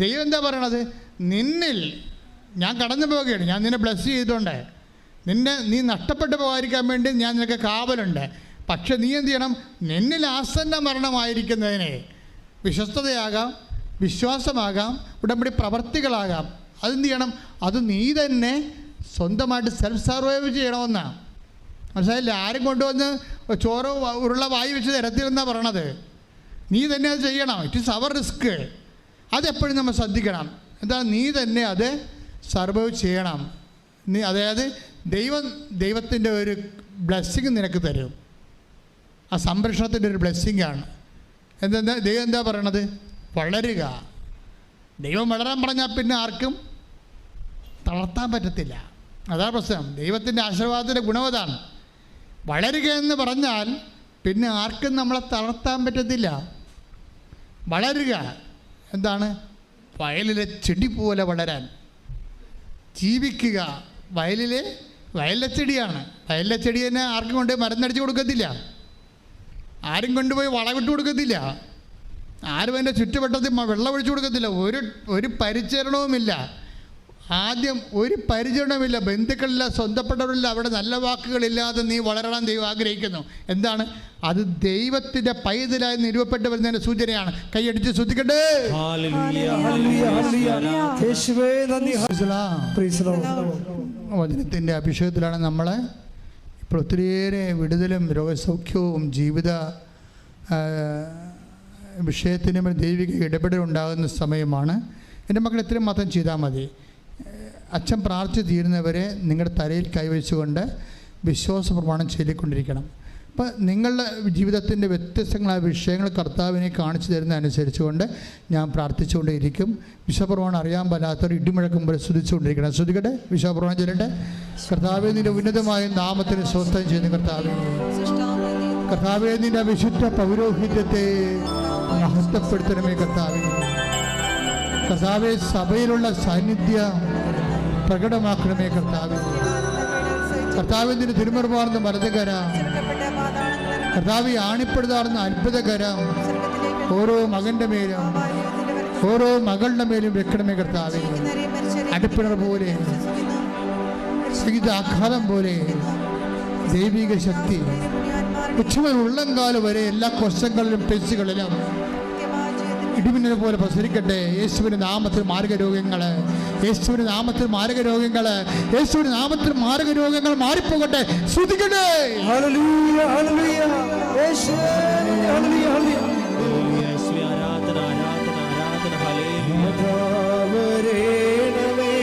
ദൈവം എന്താ പറയണത്? നിന്നിൽ ഞാൻ കടന്നു പോവുകയാണ്, ഞാൻ നിന്നെ ബ്ലെസ് ചെയ്തിട്ടുണ്ട്, നീ നഷ്ടപ്പെട്ടു പോകാതിരിക്കാൻ വേണ്ടി ഞാൻ നിനക്ക് കാവലുണ്ട്. പക്ഷെ നീ എന്ത് ചെയ്യണം? നിന്നിൽ ആസന്ന മരണമായിരിക്കുന്നതിനെ വിശ്വസ്തതയാകാം, വിശ്വാസമാകാം, ഉടമ്പടി പ്രവർത്തികളാകാം, അതെന്ത് ചെയ്യണം? അത് നീ തന്നെ സ്വന്തമായിട്ട് സെൽഫ് സർവൈവ് ചെയ്യണമെന്നാണ്. മനസ്സിലായില്ല? ആരും കൊണ്ടുവന്ന് ചോറ് ഉരുള വായി വെച്ച് തരത്തില്ലെന്നാണ് പറയണത്. നീ തന്നെ അത് ചെയ്യണം. It is our risk. അതെപ്പോഴും നമ്മൾ ശ്രദ്ധിക്കണം. എന്താ? നീ തന്നെ അത് സർവൈവ് ചെയ്യണം. അതായത് ദൈവത്തിൻ്റെ ഒരു ബ്ലെസ്സിങ് നിനക്ക് തരും. ആ സംരക്ഷണത്തിൻ്റെ ഒരു ബ്ലെസ്സിങ്ങാണ്. ദൈവം എന്താ പറയണത്? വളരുക. ദൈവം വളരാൻ പറഞ്ഞാൽ പിന്നെ ആർക്കും തളർത്താൻ പറ്റത്തില്ല. അതാണ് പ്രശ്നം. ദൈവത്തിൻ്റെ ആശീർവാദത്തിൻ്റെ ഗുണവതാണ്. വളരുക എന്ന് പറഞ്ഞാൽ പിന്നെ ആർക്കും നമ്മളെ തളർത്താൻ പറ്റത്തില്ല. വളരുക എന്താണ്? വയലിലെ ചെടി പോലെ വളരാൻ. ജീവിക്കുക. വയലിലെ ചെടിയാണ്. വയലിലെ ചെടി തന്നെ ആർക്കും കൊണ്ടുപോയി മരുന്നടിച്ച് കൊടുക്കത്തില്ല, ആരും കൊണ്ടുപോയി വളമിട്ട് കൊടുക്കത്തില്ല, ആരും അതിൻ്റെ ചുറ്റുവട്ടത്തിൽ വെള്ളം ഒഴിച്ചു കൊടുക്കത്തില്ല. ഒരു പരിചരണവുമില്ല. ആദ്യം ഒരു പരിചരണമില്ല, ബന്ധുക്കളില്ല, സ്വന്തപ്പെട്ടവരില്ല. അവിടെ നല്ല വാക്കുകളില്ലാതെ നീ വളരണം ദൈവം ആഗ്രഹിക്കുന്നു. എന്താണ്? അത് ദൈവത്തിൻ്റെ പൈതലായി നിരൂപപ്പെട്ട് വരുന്നതിൻ്റെ സൂചനയാണ്. കൈയടിച്ച് ശ്രദ്ധിക്കട്ടെ. വചനത്തിൻ്റെ അഭിഷേകത്തിലാണ് നമ്മളെ ഇപ്പോൾ ഒത്തിരിയേറെ വിടുതലും രോഗസൗഖ്യവും ജീവിത വിഷയത്തിനും ദൈവിക ഇടപെടലുണ്ടാകുന്ന സമയമാണ്. എൻ്റെ മക്കൾ എത്രയും മാത്രം ചെയ്താൽ മതി. അച്ഛൻ പ്രാർത്ഥിച്ച് തീരുന്നവരെ നിങ്ങളുടെ തലയിൽ കൈവച്ചുകൊണ്ട് വിശ്വാസ പ്രമാണം ചൊല്ലിക്കൊണ്ടിരിക്കണം. അപ്പോൾ നിങ്ങളുടെ ജീവിതത്തിൻ്റെ വ്യത്യസ്തങ്ങളായ വിഷയങ്ങൾ കർത്താവിനെ കാണിച്ചു തരുന്ന അനുസരിച്ചുകൊണ്ട് ഞാൻ പ്രാർത്ഥിച്ചുകൊണ്ടേയിരിക്കും. വിശ്വപ്രമാണം അറിയാൻ പാലാത്തവർ ഇടിമുഴക്കുമ്പോൾ സ്തുതിച്ചുകൊണ്ടിരിക്കണം. ശ്രദ്ധിക്കട്ടെ. വിശ്വപ്രമാണം ചൊല്ലട്ടെ. കർത്താവേ, നിൻ്റെ ഉന്നതമായ നാമത്തിന് സ്വസ്ഥം ചെയ്യുന്ന കർത്താവേ, നിൻ്റെ വിശുദ്ധ പൗരോഹിത്യത്തെ മഹത്വപ്പെടുത്തണമേ കർത്താവേ, സഭയിലുള്ള സാന്നിധ്യം പ്രകടമാക്കണമേ കർത്താവേ, നിന്റെ തിരുമുറപാർന്ന വലതുകര, കർത്താവേ, ആണിപ്പെടുതാർന്ന അത്ഭുതകരം ഓരോ മകൻ്റെ മേലും ഓരോ മകളുടെ മേലും വെക്കണമേ കർത്താവേ. അടുപ്പിണർ പോലെ, ആഘാതം പോലെ ദൈവിക ശക്തി ഉച്ചമുതൽ ഉള്ളംകാലം വരെ എല്ലാ കൊശങ്ങളിലും പെച്ചുകളിലും ഇടിമിന്നൽ പോലെ പ്രസരിക്കട്ടെ. യേശുവിൻ്റെ നാമത്തിൽ മാരകരോഗങ്ങൾ, യേശുവിൻ്റെ നാമത്തിൽ മാരകരോഗങ്ങൾ, യേശുവിൻ്റെ നാമത്തിൽ മാരകരോഗങ്ങൾ മാറിപ്പോകട്ടെ. ശ്രദ്ധിക്കട്ടെ. ഹല്ലേലൂയ, ഹല്ലേലൂയ, യേശുവേ, ഹല്ലേലൂയ, ഹല്ലേലൂയ. ആരാധന, ആരാധന, ആരാധന. ഹല്ലേലൂയ. വരേണമേ,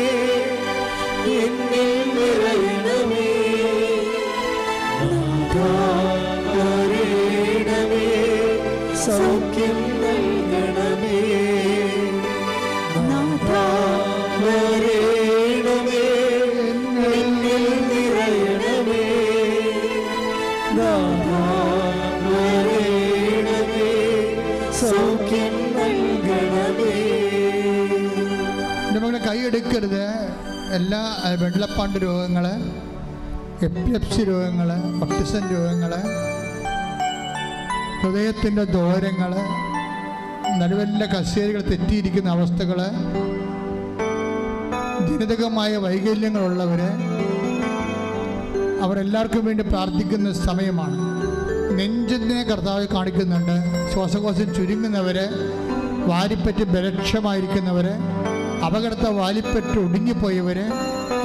എന്നിൽ നിറയണമേ, വരേണമേ, സൗഖ്യം നൽകണമേ, വരേണമേ, എന്നിൽ നിറയണമേ, വരേണമേ, സൗഖ്യം നൽകണമേ. നമ്മുടെ കൈയെടുക്കരുത്. എല്ലാ വെള്ളപ്പാണ്ട് രോഗങ്ങൾ, എപ്പിലെപ്സി രോഗങ്ങൾ, ഓട്ടിസം രോഗങ്ങൾ, ഹൃദയത്തിൻ്റെ ദോരങ്ങൾ, നടുവലിലെ കസേരകൾ തെറ്റിയിരിക്കുന്ന അവസ്ഥകൾ, ജനിതകമായ വൈകല്യങ്ങളുള്ളവർ, അവരെല്ലാവർക്കും വേണ്ടി പ്രാർത്ഥിക്കുന്ന സമയമാണ്. നെഞ്ചിനെ കർത്താവ് കാണിക്കുന്നുണ്ട്. ശ്വാസകോശം ചുരുങ്ങുന്നവര്, വാരിപ്പറ്റ് ബലക്ഷമായിരിക്കുന്നവര്, അപകടത്തെ വാലിപ്പറ്റ് ഒടുങ്ങിപ്പോയവര്,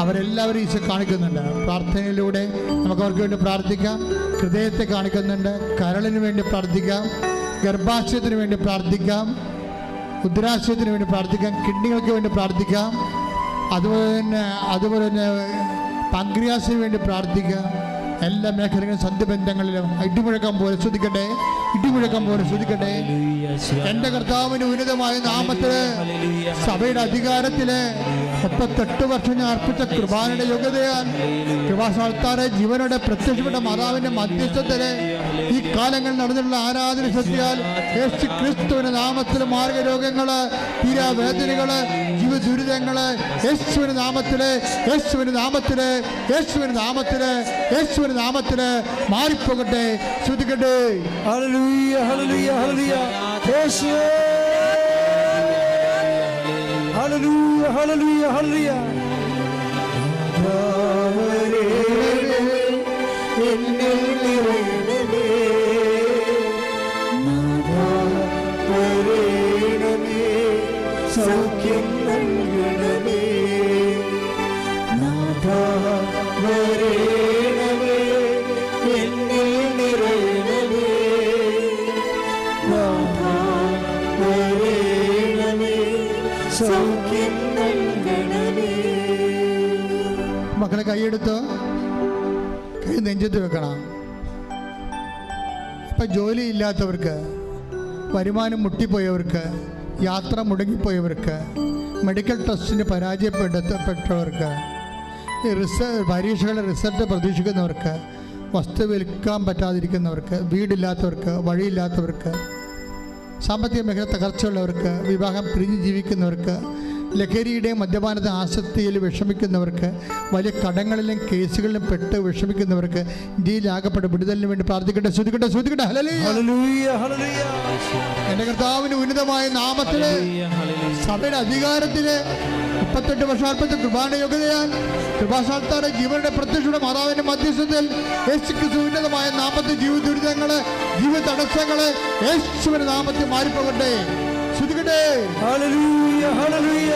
അവരെല്ലാവരും ഈശോ കാണിക്കുന്നുണ്ട്. പ്രാർത്ഥനയിലൂടെ നമുക്ക് അവർക്ക് വേണ്ടി പ്രാർത്ഥിക്കാം. ഹൃദയത്തെ കാണിക്കുന്നുണ്ട്. കരളിന് വേണ്ടി പ്രാർത്ഥിക്കാം, ഗർഭാശയത്തിന് വേണ്ടി പ്രാർത്ഥിക്കാം, ഉദരാശയത്തിന് വേണ്ടി പ്രാർത്ഥിക്കാം, കിഡ്നികൾക്ക് വേണ്ടി പ്രാർത്ഥിക്കാം, അതുപോലെ തന്നെ പങ്ക്രിയാസിന് വേണ്ടി പ്രാർത്ഥിക്കാം. എല്ലാ മേഖലകളും സന്ധിബന്ധങ്ങളിലും ഇടിമുഴക്കം പോലെ ശ്രദ്ധിക്കട്ടെ, ഇടിമുഴക്കം പോലെ ശ്രദ്ധിക്കട്ടെ. എൻ്റെ കർത്താവിന് ഉന്നതമായ നാമത്തില്, സഭയുടെ അധികാരത്തില് 38 വർഷം ഞാൻ അർപ്പിച്ച കൃപാനയുടെ യോഗ്യതയാൽ, കൃപാസ്ഥാനത്താറെ ജീവനോടെ പ്രത്യക്ഷപ്പെട്ട മാതാവിന്റെ മധ്യസ്ഥത്തില് ഈ കാലങ്ങളിൽ നടന്നിട്ടുള്ള ആരാധന ശക്തിയാൽ യേശു ക്രിസ്തുവിന്റെ നാമത്തില് മാർഗരോഗങ്ങള്, തീരാവേദനകള്, ജീവ ദുരിതങ്ങള് യേശുവിന്റെ നാമത്തില്, യേശുവിന്റെ നാമത്തില്, യേശുവിന്റെ നാമത്തില്, യേശുവിന്റെ നാമത്തില് മാറിപ്പോകട്ടെ. ശ്രദ്ധിക്കട്ടെ. ഹല്ലേലൂയ, ഹല്ലേലൂയ, ഹല്ലേലൂയ. യേശുവേ, ഹല്ലേലൂയ, ഹല്ലേലൂയ, ഹല്ലേലൂയ. എന്നിൽ നിറയണമേ, നാഥാ വരേണമേ, സൗഖ്യം നൽകണമേ, നാഥാ വരേണമേ, എന്നിൽ നിറയണമേ, നാഥാ വരേണമേ, സൗഖ്യം നൽകണമേ. മക്കളെ കൈയെടുത്ത് കൈ നെഞ്ചത്ത് വെക്കണം. ഇപ്പം ജോലിയില്ലാത്തവർക്ക്, വരുമാനം മുട്ടിപ്പോയവർക്ക്, യാത്ര മുടങ്ങിപ്പോയവർക്ക്, മെഡിക്കൽ ടെസ്റ്റിന് പരാജയപ്പെട്ടവർക്ക്, പരീക്ഷകളുടെ റിസൾട്ട് പ്രതീക്ഷിക്കുന്നവർക്ക്, വസ്തു വിൽക്കാൻ പറ്റാതിരിക്കുന്നവർക്ക്, വീടില്ലാത്തവർക്ക്, വഴിയില്ലാത്തവർക്ക്, സാമ്പത്തിക മേഖല തകർച്ചയുള്ളവർക്ക്, വിവാഹം പിരിഞ്ഞ് ജീവിക്കുന്നവർക്ക്, ലഹരിയുടെയും മദ്യപാനത്തെ ആസക്തിയിൽ വിഷമിക്കുന്നവർക്ക്, വലിയ കടങ്ങളിലും കേസുകളിലും പെട്ട് വിഷമിക്കുന്നവർക്ക്, ഇന്ത്യയിലാകപ്പെട്ട വിടുതലിന് വേണ്ടി പ്രാർത്ഥിക്കട്ടെ. ശ്രദ്ധിക്കട്ടെ, ശ്രദ്ധിക്കട്ടെ. ഹല്ലേലൂയ, ഹല്ലേലൂയ. എൻ്റെ കർത്താവിന് ഉന്നതമായ നാമത്തില്, സഭയുടെ അധികാരത്തില് 38 വർഷം അർപ്പിച്ച കൃപാന യോഗ്യതയാൽ, കൃപാസ്ഥാനത്താറെ ജീവന്റെ പ്രത്യക്ഷയുടെ മാതാവിന്റെ മധ്യസ്ഥത്തിൽ യേശു ക്രിസ്തു ഉന്നതമായ നാമത്തിൽ ജീവ ദുരിതങ്ങള്, ജീവ തടസ്സങ്ങള് യേശുവിന്റെ നാമത്തിൽ മാറിപ്പോകട്ടെ. ശ്രദ്ധിക്കട്ടെ. ഹല്ലേലൂയ, ഹല്ലേലൂയ.